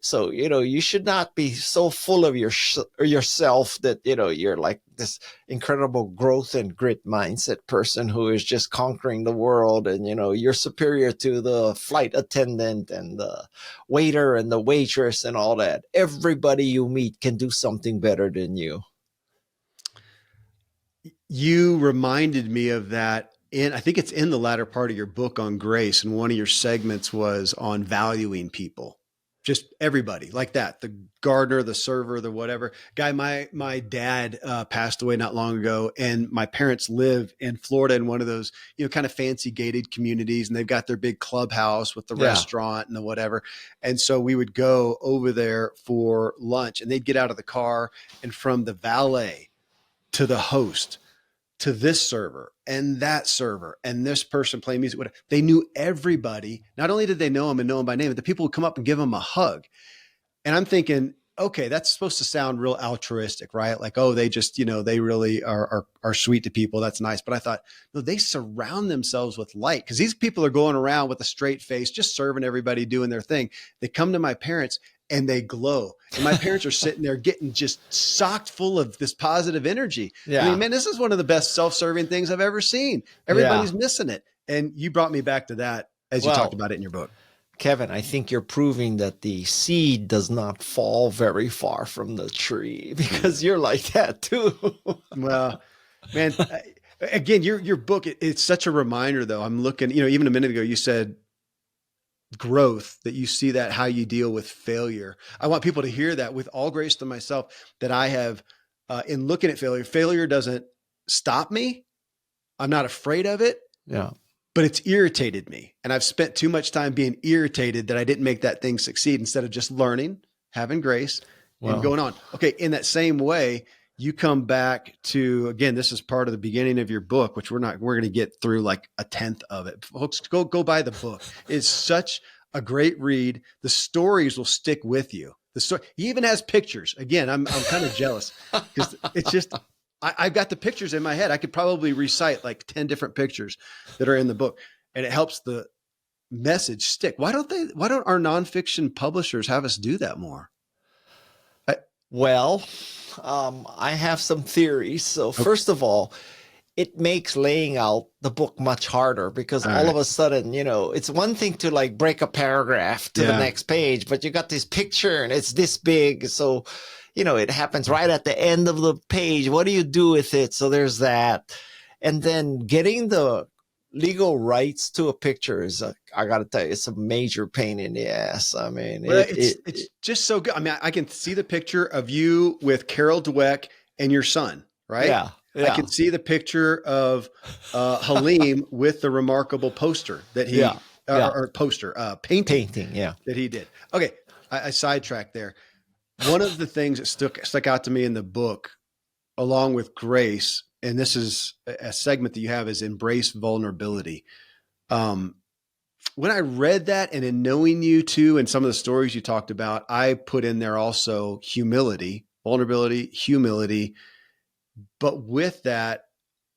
So, you should not be so full of yourself that, you're like this incredible growth and grit mindset person who is just conquering the world. And, you're superior to the flight attendant and the waiter and the waitress and all that. Everybody you meet can do something better than you. You reminded me of that I think it's in the latter part of your book on grace. And one of your segments was on valuing people, just everybody like that. The gardener, the server, the whatever. Guy, my dad passed away not long ago, and my parents live in Florida in one of those, kind of fancy gated communities, and they've got their big clubhouse with the restaurant and the whatever. And so we would go over there for lunch, and they'd get out of the car, and from the valet to the host to this server and that server and this person playing music, whatever. They knew everybody. Not only did they know him and know him by name, but the people would come up and give him a hug. And I'm thinking, okay, that's supposed to sound real altruistic, right? Like, oh, they just, they really are sweet to people. That's nice. But I thought, no, they surround themselves with light, because these people are going around with a straight face, just serving everybody, doing their thing. They come to my parents and they glow. And my parents are sitting there getting just socked full of this positive energy. Yeah. I mean, man, this is one of the best self-serving things I've ever seen. Everybody's missing it. And you brought me back to that as you talked about it in your book. Kevin, I think you're proving that the seed does not fall very far from the tree, because you're like that too. Well, man, again, your book, it's such a reminder though. I'm looking, even a minute ago, you said growth, that you see that how you deal with failure. I want people to hear that with all grace to myself, that I have in looking at failure doesn't stop me. I'm not afraid of it. Yeah. But it's irritated me. And I've spent too much time being irritated that I didn't make that thing succeed, instead of just learning, having grace, and going on. Okay. In that same way, you come back to, again, this is part of the beginning of your book, which we're going to get through like a tenth of it. Folks, go buy the book. It's such a great read. The stories will stick with you. The story, he even has pictures. Again, I'm kind of jealous, because it's just, I've got the pictures in my head. I could probably recite like 10 different pictures that are in the book, and it helps the message stick. Why don't our nonfiction publishers have us do that more? I have some theories. So first of all, it makes laying out the book much harder, because all of a sudden, it's one thing to like break a paragraph to the next page, but you got this picture and it's this big. So, it happens right at the end of the page. What do you do with it? So there's that. And then getting the legal rights to a picture is, I got to tell you, it's a major pain in the ass. I mean, it's just so good. I mean, I can see the picture of you with Carol Dweck and your son, right? Yeah. I can see the picture of Halim with the remarkable poster that he, painting that he did. Okay. I sidetracked there. One of the things that stuck out to me in the book, along with grace, and this is a segment that you have, is embrace vulnerability. When I read that, and in knowing you too, and some of the stories you talked about, I put in there also humility, vulnerability, humility. But with that,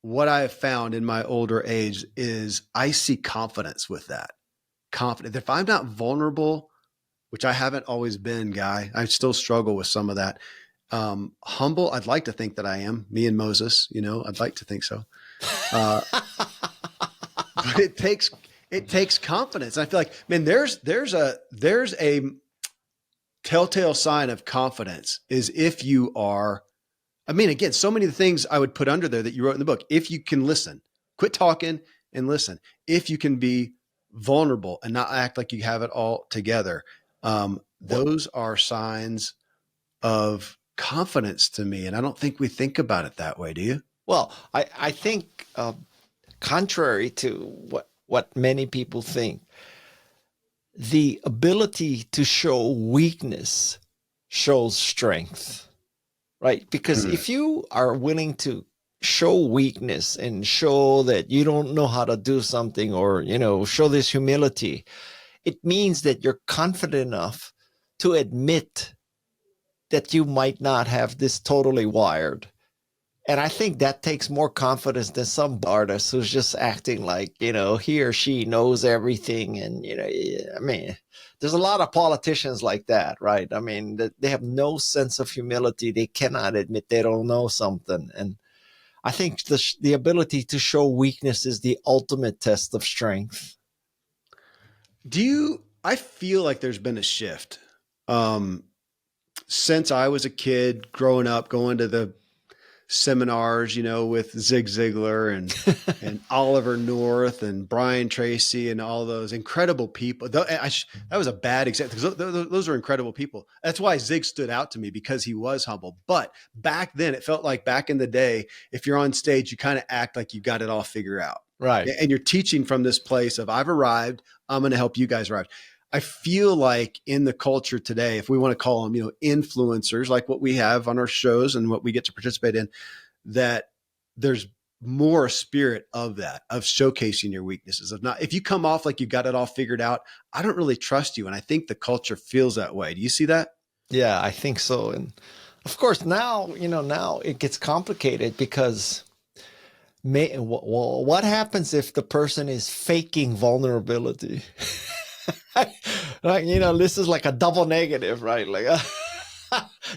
what I have found in my older age is I see confidence with that. Confident. If I'm not vulnerable, which I haven't always been, Guy, I still struggle with some of that. Humble, I'd like to think that I am. Me and Moses, I'd like to think so. But it takes confidence. I feel like, man, there's a telltale sign of confidence is if you are, I mean, again, so many of the things I would put under there that you wrote in the book. If you can listen, quit talking and listen. If you can be vulnerable and not act like you have it all together. Those are signs of confidence to me. And I don't think we think about it that way. Do you? Well, I think, contrary to what many people think, the ability to show weakness shows strength, right? Because if you are willing to show weakness and show that you don't know how to do something, or, show this humility, it means that you're confident enough to admit that you might not have this totally wired. And I think that takes more confidence than some artist who's just acting like, he or she knows everything. And, I mean, there's a lot of politicians like that, right? I mean, they have no sense of humility. They cannot admit they don't know something. And I think the ability to show weakness is the ultimate test of strength. I feel like there's been a shift since I was a kid growing up, going to the seminars, with Zig Ziglar and Oliver North and Brian Tracy and all those incredible people. That was a bad example, because those are incredible people. That's why Zig stood out to me, because he was humble. But back then, it felt like back in the day, if you're on stage, you kind of act like you got it all figured out. Right. And you're teaching from this place of, I've arrived, I'm going to help you guys arrive. I feel like in the culture today, if we want to call them, influencers, like what we have on our shows and what we get to participate in, that there's more spirit of that, of showcasing your weaknesses, of not, if you come off like you got it all figured out, I don't really trust you. And I think the culture feels that way. Do you see that? Yeah, I think so. And of course, now it gets complicated, because what happens if the person is faking vulnerability? Like, this is like a double negative, right? Like,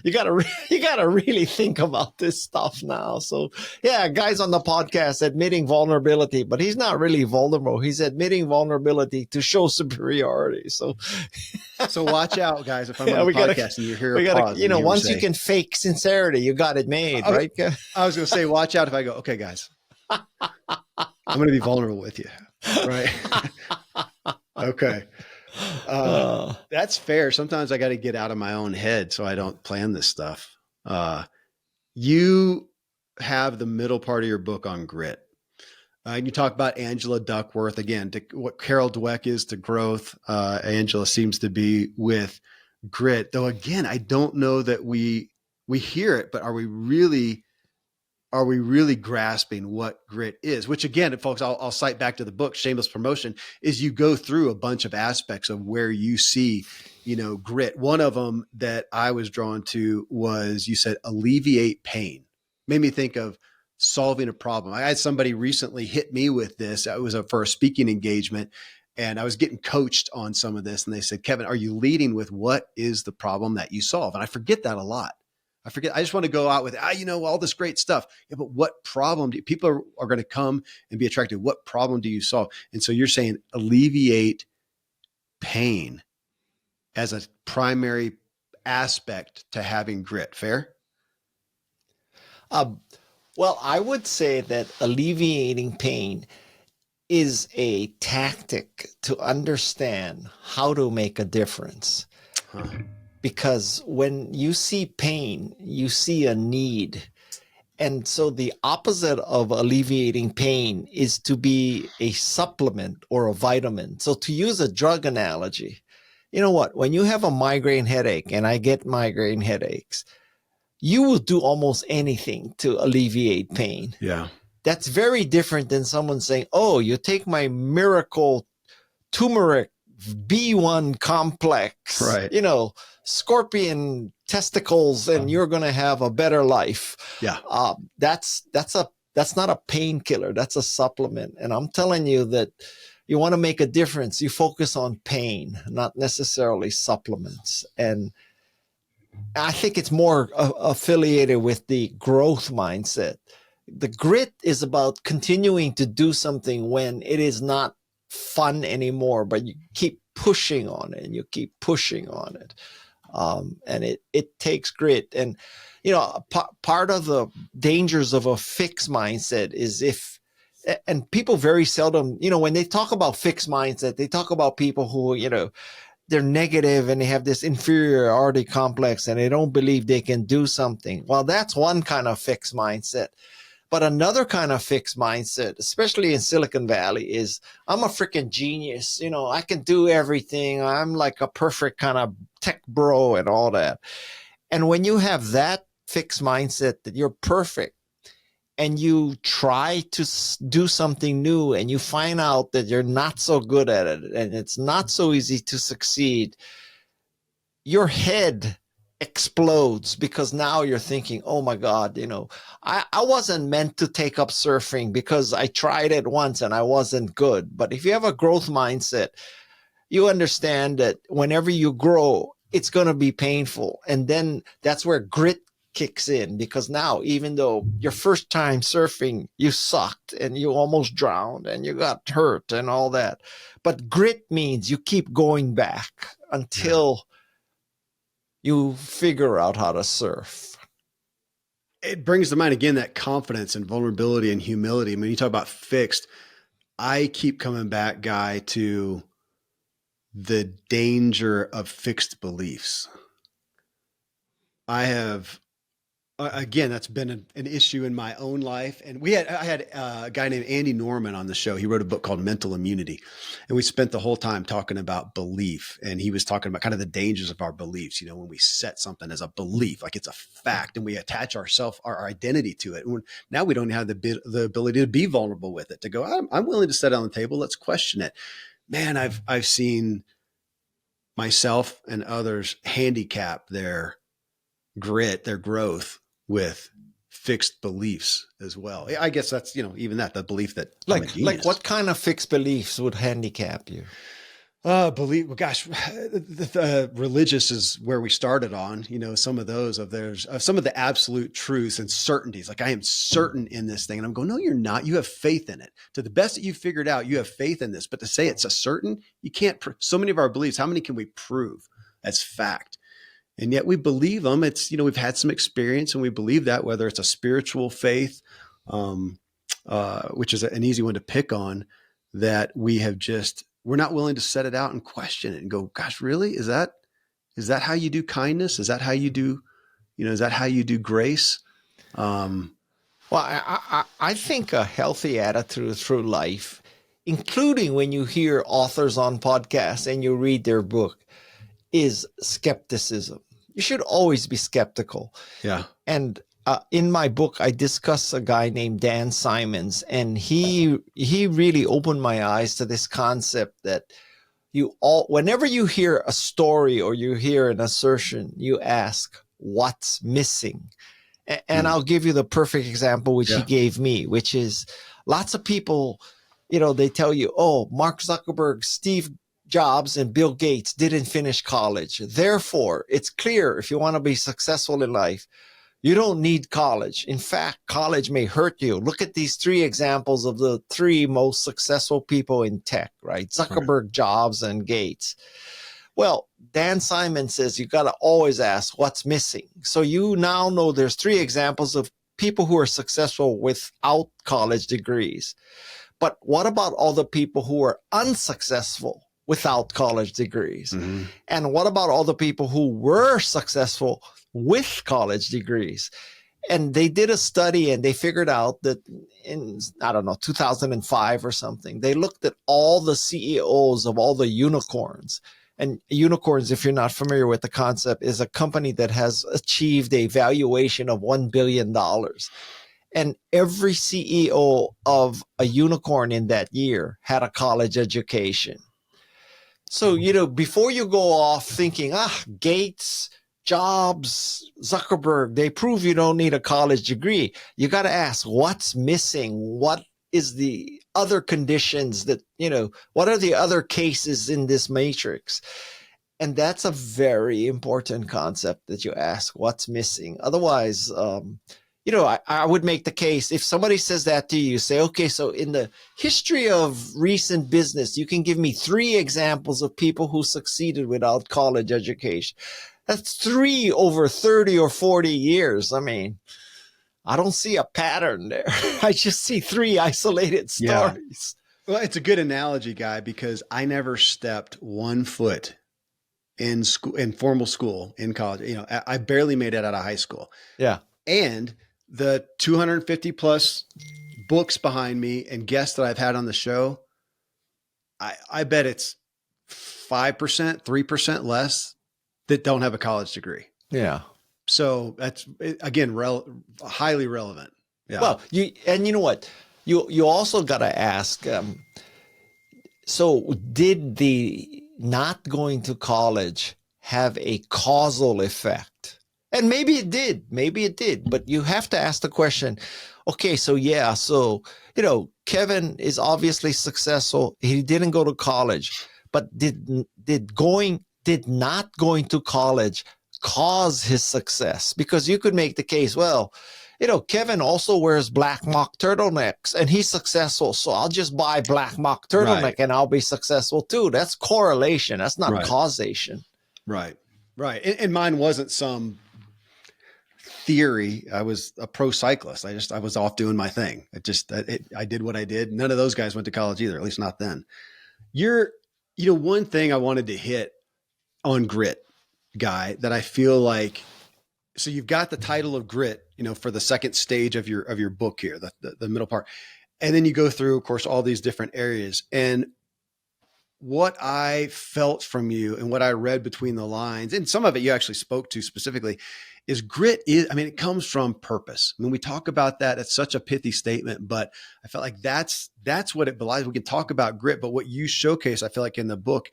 you gotta really think about this stuff now. So yeah, guys on the podcast admitting vulnerability, but he's not really vulnerable. He's admitting vulnerability to show superiority. So watch out, guys. If I'm yeah, on the podcast and you hear a pause, and once you can fake sincerity, you got it made, right? I was going to say, watch out if I go, okay, guys, I'm going to be vulnerable with you, right? Okay. That's fair. Sometimes I got to get out of my own head so I don't plan this stuff. You have the middle part of your book on grit. And you talk about Angela Duckworth again, to what Carol Dweck is to growth. Angela seems to be with grit, though. Again, I don't know that we hear it, but are we really grasping what grit is? Which again, folks, I'll cite back to the book, shameless promotion, is you go through a bunch of aspects of where you see, grit. One of them that I was drawn to was, you said, alleviate pain. Made me think of solving a problem. I had somebody recently hit me with this. It was for a speaking engagement, and I was getting coached on some of this. And they said, Kevin, are you leading with what is the problem that you solve? And I forget that a lot. I just want to go out with, all this great stuff. Yeah, but what problem people are going to come and be attracted? What problem do you solve? And so you're saying alleviate pain as a primary aspect to having grit. Fair? Well, I would say that alleviating pain is a tactic to understand how to make a difference. Huh. Because when you see pain, you see a need. And so the opposite of alleviating pain is to be a supplement or a vitamin. So to use a drug analogy, you know what? When you have a migraine headache, and I get migraine headaches, you will do almost anything to alleviate pain. Yeah. That's very different than someone saying, oh, you take my miracle turmeric B1 complex, right? Scorpion testicles, and you're going to have a better life. Yeah. That's not a painkiller. That's a supplement. And I'm telling you that you want to make a difference. You focus on pain, not necessarily supplements. And I think it's more affiliated with the growth mindset. The grit is about continuing to do something when it is not fun anymore, but you keep pushing on it and you keep pushing on it. And it takes grit. And, part of the dangers of a fixed mindset is and people very seldom, when they talk about fixed mindset, they talk about people who, they're negative and they have this inferiority complex and they don't believe they can do something. Well, that's one kind of fixed mindset. But another kind of fixed mindset, especially in Silicon Valley, is I'm a freaking genius. I can do everything. I'm like a perfect kind of tech bro and all that. And when you have that fixed mindset that you're perfect and you try to do something new and you find out that you're not so good at it and it's not so easy to succeed, your head explodes because now you're thinking, oh my God, I wasn't meant to take up surfing because I tried it once and I wasn't good. But if you have a growth mindset, you understand that whenever you grow, it's going to be painful. And then that's where grit kicks in, because now, even though your first time surfing, you sucked and you almost drowned and you got hurt and all that. But grit means you keep going back until you figure out how to surf. It brings to mind again that confidence and vulnerability and humility. I mean, you talk about fixed. I keep coming back, Guy, to the danger of fixed beliefs. I have, again, that's been an issue in my own life. And I had a guy named Andy Norman on the show. He wrote a book called Mental Immunity. And we spent the whole time talking about belief. And he was talking about kind of the dangers of our beliefs. When we set something as a belief, like it's a fact, and we attach our identity to it. And now we don't have the ability to be vulnerable with it, to go, I'm willing to set it on the table. Let's question it. Man, I've seen myself and others handicap their grit, their growth, with fixed beliefs as well. I guess that's, even the belief that like what kind of fixed beliefs would handicap you? Believe, well, gosh, the religious is where we started on, some of those some of the absolute truths and certainties. Like I am certain in this thing. And I'm going, no, you're not. You have faith in it. To the best that you've figured out, you have faith in this. But to say it's a certain, you can't, so many of our beliefs, how many can we prove as fact? And yet we believe them. It's, we've had some experience and we believe that, whether it's a spiritual faith, which is an easy one to pick on, that we're not willing to set it out and question it and go, gosh, really? Is that how you do kindness? Is that how you do, is that how you do grace? Well, I think a healthy attitude through life, including when you hear authors on podcasts and you read their book, is skepticism. You should always be skeptical. Yeah. And in my book, I discuss a guy named Dan Simons, and he really opened my eyes to this concept that whenever you hear a story or you hear an assertion, you ask, what's missing? And I'll give you the perfect example, which he gave me, which is lots of people, they tell you, oh, Mark Zuckerberg, Steve Jobs, and Bill Gates didn't finish college. Therefore, it's clear if you want to be successful in life, you don't need college. In fact, college may hurt you. Look at these three examples of the three most successful people in tech, right? Zuckerberg, Jobs, and Gates. Well, Dan Simon says you got to always ask what's missing. So you now know there's three examples of people who are successful without college degrees. But what about all the people who are unsuccessful without college degrees? Mm-hmm. And what about all the people who were successful with college degrees? And they did a study and they figured out that in, 2005 or something, they looked at all the CEOs of all the unicorns. And unicorns, if you're not familiar with the concept, is a company that has achieved a valuation of $1 billion. And every CEO of a unicorn in that year had a college education. So, before you go off thinking, Gates, Jobs, Zuckerberg, they prove you don't need a college degree, you got to ask what's missing? What is the other conditions that, what are the other cases in this matrix? And that's a very important concept that you ask what's missing. Otherwise, I would make the case, if somebody says that to you, you say, okay, so in the history of recent business, you can give me 3 examples of people who succeeded without college education. That's 3 over 30 or 40 years. I mean, I don't see a pattern there. I just see 3 isolated stories. Yeah. Well, it's a good analogy, Guy, because I never stepped 1 foot in school, in formal school, in college. I barely made it out of high school. Yeah. And the 250 plus books behind me and guests that I've had on the show, I bet it's 5%, 3% less that don't have a college degree. Yeah. So that's, again, highly relevant. Yeah. Well, you know what? You also got to ask, so did the not going to college have a causal effect? And maybe it did, but you have to ask the question, okay, so Kevin is obviously successful. He didn't go to college, but did not going to college cause his success? Because you could make the case, well, Kevin also wears black mock turtlenecks and he's successful. So I'll just buy black mock turtleneck and I'll be successful too. That's correlation. That's not causation. Right. Right. And mine wasn't some theory. I was a pro cyclist. I was off doing my thing. I did what I did. None of those guys went to college either, at least not then. One thing I wanted to hit on grit, Guy, that I feel like, so you've got the title of grit, for the second stage of your book here, the middle part. And then you go through, of course, all these different areas. And what I felt from you and what I read between the lines, and some of it you actually spoke to specifically, is grit it comes from purpose. When we talk about that, it's such a pithy statement, but I felt like that's what it belies. We can talk about grit, but what you showcase, I feel like in the book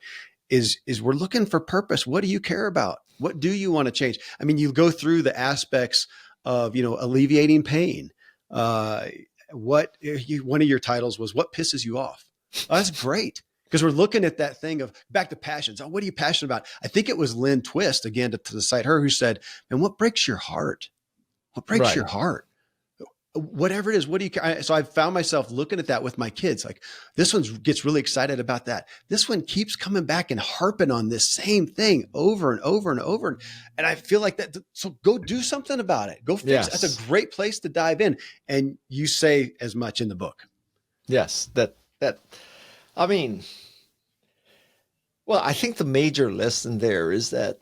is we're looking for purpose. What do you care about? What do you want to change? I mean, you go through the aspects of, alleviating pain. One of your titles was what pisses you off? Oh, that's great. Because we're looking at that thing of back to passions. Oh, what are you passionate about? I think it was Lynn Twist, again, to cite her, who said, and what breaks your heart? What breaks your Right. heart? Whatever it is, what do you, so I've found myself looking at that with my kids. Like this one gets really excited about that. This one keeps coming back and harping on this same thing over and over and over. And I feel like that. So go do something about it. Go fix it. Yes. That's a great place to dive in. And you say as much in the book. Yes. I mean, well, I think the major lesson there is that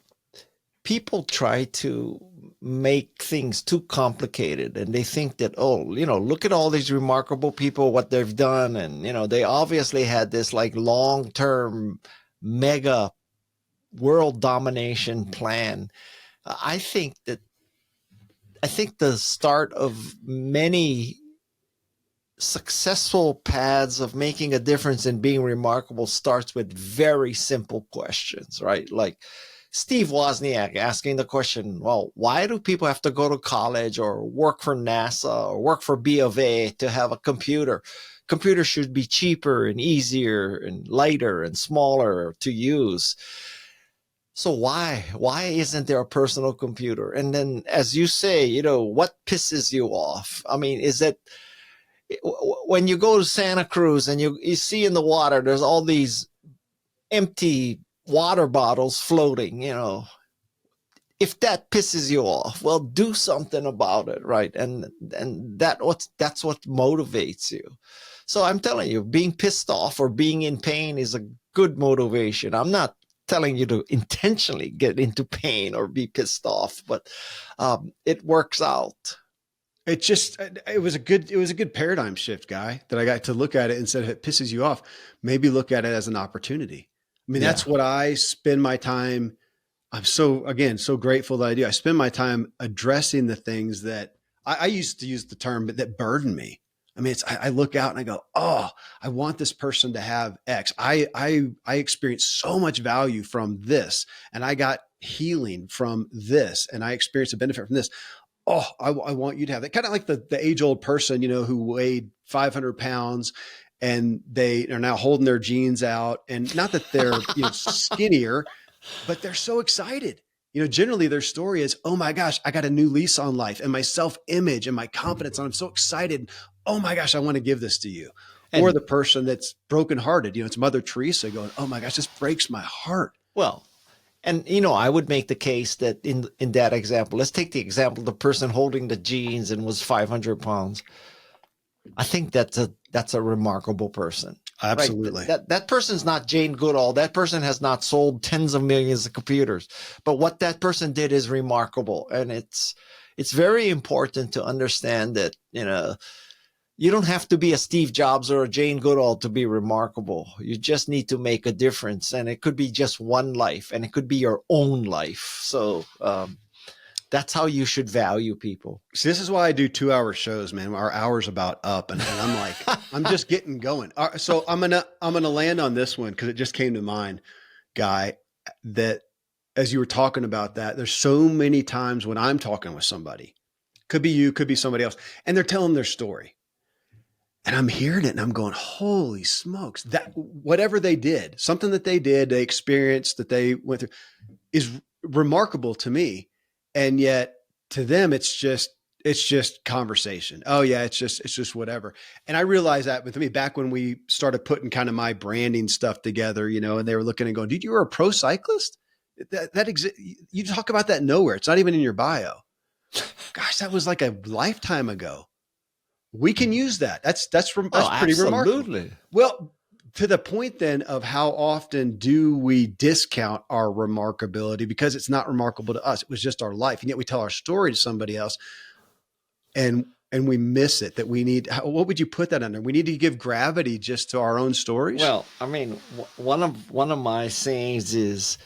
people try to make things too complicated, and they think that, oh, look at all these remarkable people, what they've done, and they obviously had this like long-term mega world domination plan. I think the start of many successful paths of making a difference and being remarkable starts with very simple questions, right? Like Steve Wozniak asking the question, well, why do people have to go to college or work for NASA or work for B of A to have a computer? Computers should be cheaper and easier and lighter and smaller to use. So why isn't there a personal computer? And then, as you say, what pisses you off? I mean, is it when you go to Santa Cruz and you see in the water, there's all these empty water bottles floating, if that pisses you off, well, do something about it, right? And that's what motivates you. So I'm telling you, being pissed off or being in pain is a good motivation. I'm not telling you to intentionally get into pain or be pissed off, but it works out. It was a good paradigm shift, Guy, that I got to look at it instead of it pisses you off, maybe look at it as an opportunity. I mean, that's what I spend my time. I'm so grateful that I do. I spend my time addressing the things that I used to use the term, but that burden me. I mean, I look out and I go, oh, I want this person to have X. I experienced so much value from this, and I got healing from this, and I experienced a benefit from this. Oh, I want you to have that. Kind of like the age old person, who weighed 500 pounds and they are now holding their jeans out, and not that they're skinnier, but they're so excited. Generally their story is, oh my gosh, I got a new lease on life and my self-image and my confidence. And I'm so excited. Oh my gosh, I want to give this to you. Or the person that's brokenhearted, it's Mother Teresa going, oh my gosh, this breaks my heart. Well, and, I would make the case that in that example, let's take the example, the person holding the jeans and was 500 pounds. I think that's a remarkable person. Absolutely. Right? That person's not Jane Goodall. That person has not sold tens of millions of computers, but what that person did is remarkable. And it's very important to understand that, you don't have to be a Steve Jobs or a Jane Goodall to be remarkable. You just need to make a difference. And it could be just one life, and it could be your own life. So, that's how you should value people. See, this is why I do 2-hour shows, man. Our hour's about up, and I'm like, I'm just getting going. So I'm gonna land on this one because it just came to mind, Guy, that as you were talking about that, there's so many times when I'm talking with somebody, could be you, could be somebody else, and they're telling their story. And I'm hearing it and I'm going, holy smokes, that whatever they did, something that they did, they experienced, that they went through is remarkable to me. And yet to them, it's just conversation. Oh yeah. It's just whatever. And I realized that with me back when we started putting kind of my branding stuff together, and they were looking and going, dude, you were a pro cyclist? You talk about that nowhere. It's not even in your bio. Gosh, that was like a lifetime ago. We can use that. That's pretty remarkable. Well, to the point then of how often do we discount our remarkability because it's not remarkable to us. It was just our life. And yet we tell our story to somebody else and we miss it, that we need, what would you put that under? We need to give gravity just to our own stories. Well, I mean, one of my sayings is,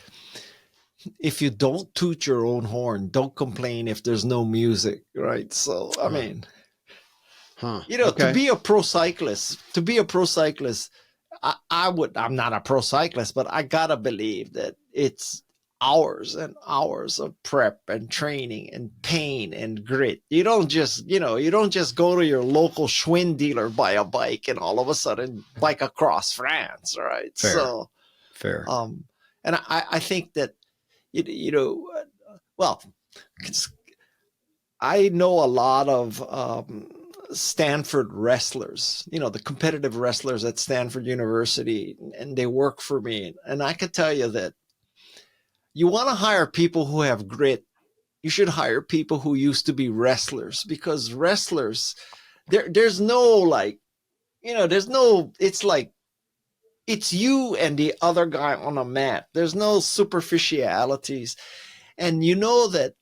if you don't toot your own horn, don't complain if there's no music. Right. So, I mean, to be a pro cyclist, I'm not a pro cyclist, but I gotta believe that it's hours and hours of prep and training and pain and grit. You don't just, you don't just go to your local Schwinn dealer, buy a bike, and all of a sudden bike across France, right? Fair. So, Fair. and I think that, well, I know a lot of Stanford wrestlers, the competitive wrestlers at Stanford University, and they work for me. And I can tell you that you want to hire people who have grit. You should hire people who used to be wrestlers, because wrestlers, there's no like, it's like, it's you and the other guy on a mat. There's no superficialities. And you know that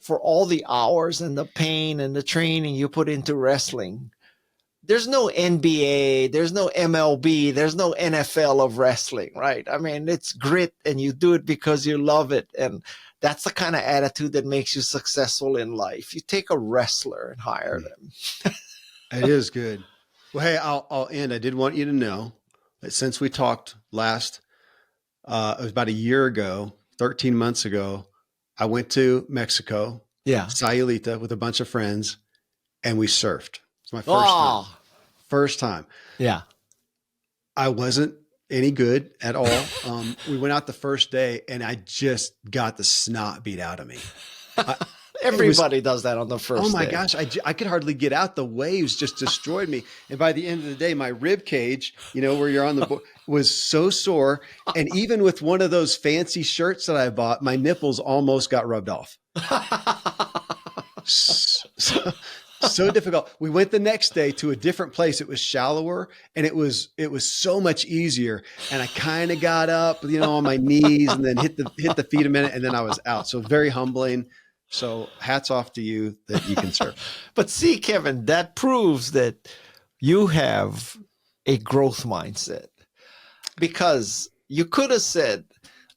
for all the hours and the pain and the training you put into wrestling, there's no NBA, there's no MLB, there's no NFL of wrestling, right? I mean, it's grit, and you do it because you love it. And that's the kind of attitude that makes you successful in life. You take a wrestler and hire them. It is good. Well, hey, I'll end. I did want you to know that since we talked last, it was about a year ago, 13 months ago, I went to Mexico, Sayulita, with a bunch of friends, and we surfed. It's my first time. First time. Yeah. I wasn't any good at all. We went out the first day, and I just got the snot beat out of me. Everybody does that on the first day. Oh my gosh, I could hardly get out. The waves just destroyed me. And by the end of the day, my rib cage, where you're on the board, was so sore. And even with one of those fancy shirts that I bought, my nipples almost got rubbed off. So difficult. We went the next day to a different place. It was shallower, and it was so much easier. And I kind of got up, on my knees, and then hit the feet a minute, and then I was out. So very humbling. So hats off to you that you can surf. But see, Kevin, that proves that you have a growth mindset, because you could have said,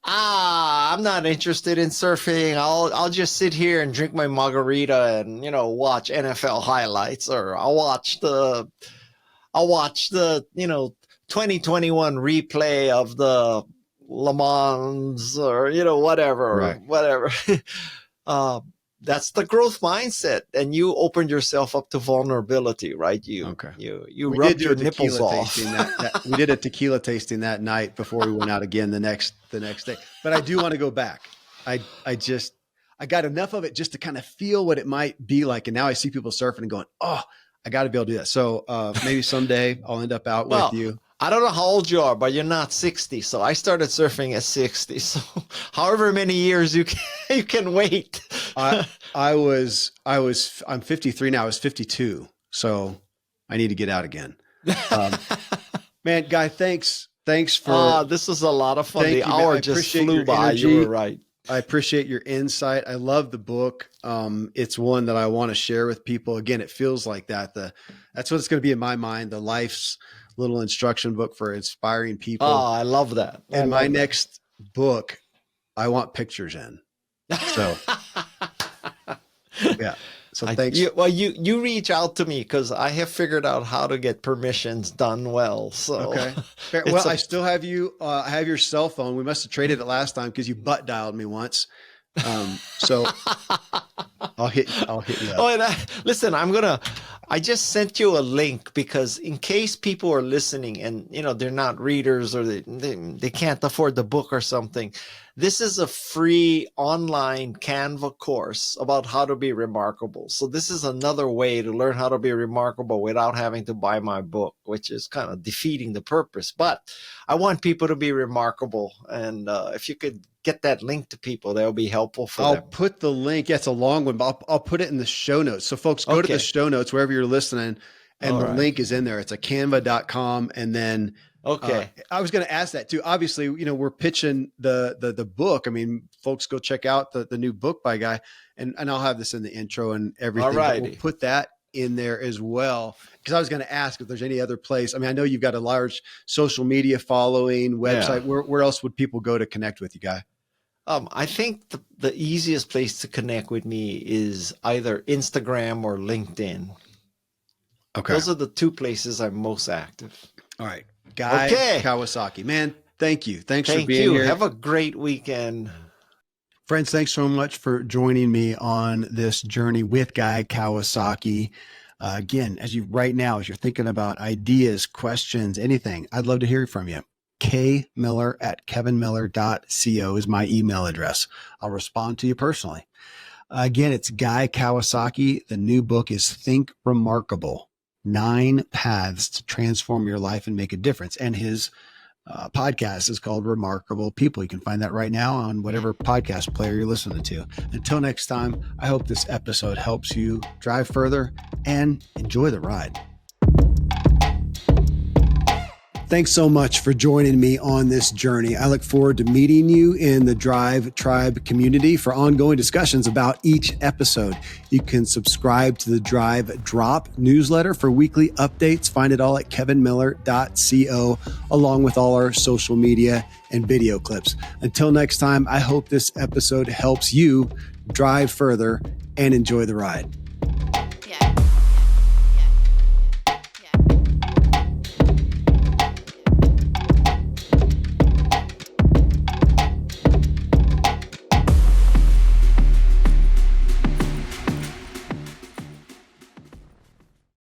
I'm not interested in surfing. I'll just sit here and drink my margarita and, watch NFL highlights, or I'll watch the 2021 replay of the Le Mans, or, whatever, Right. whatever. That's the growth mindset, and you opened yourself up to vulnerability, right? You rubbed your nipples off. We did a tequila tasting that night before we went out again the next day. But I do want to go back. I got enough of it just to kind of feel what it might be like, and now I see people surfing and going, "Oh, I got to be able to do that." So maybe someday I'll end up out with you. I don't know how old you are, but you're not 60. So I started surfing at 60. So however many years you can wait. I'm 53 now. I was 52. So I need to get out again. Man, Guy, thanks for, this was a lot of fun. The hour just flew by. Energy. You were right. I appreciate your insight. I love the book. It's one that I want to share with people. Again, it feels like that. That's what it's going to be in my mind. The life's little instruction book for inspiring people. Oh, I love that. And my next book, I want pictures in. So, yeah. So thanks. You reach out to me, because I have figured out how to get permissions done well. So okay. Well, I still have you. I have your cell phone. We must have traded it last time because you butt dialed me once. So I'll hit you up. Oh, and listen, I just sent you a link, because in case people are listening and, they're not readers, or they can't afford the book or something. This is a free online Canva course about how to be remarkable. So this is another way to learn how to be remarkable without having to buy my book, which is kind of defeating the purpose. But I want people to be remarkable. And if you could get that link to people, that would be helpful for them. I'll put the link. Yeah, it's a long one, but I'll put it in the show notes. So folks, go to the show notes wherever you're listening, and the link is in there. It's a canva.com. And then I was going to ask that too. Obviously, we're pitching the book. I mean, folks, go check out the new book by Guy, and I'll have this in the intro and everything. All right. We'll put that in there as well, because I was going to ask if there's any other place. I mean, I know you've got a large social media following, website. Yeah. Where else would people go to connect with you, Guy? I think the easiest place to connect with me is either Instagram or LinkedIn. Okay. Those are the two places I'm most active. All right. Guy Kawasaki. Man, thank you. Thanks for being here. Have a great weekend. Friends, thanks so much for joining me on this journey with Guy Kawasaki. Again, as you're thinking about ideas, questions, anything, I'd love to hear from you. kmiller@kevinmiller.co is my email address. I'll respond to you personally. Again, it's Guy Kawasaki. The new book is Think Remarkable: 9 Paths to Transform Your Life and Make a Difference. And his podcast is called Remarkable People. You can find that right now on whatever podcast player you're listening to. Until next time, I hope this episode helps you drive further and enjoy the ride. Thanks so much for joining me on this journey. I look forward to meeting you in the Drive Tribe community for ongoing discussions about each episode. You can subscribe to the Drive Drop newsletter for weekly updates. Find it all at kevinmiller.co, along with all our social media and video clips. Until next time, I hope this episode helps you drive further and enjoy the ride.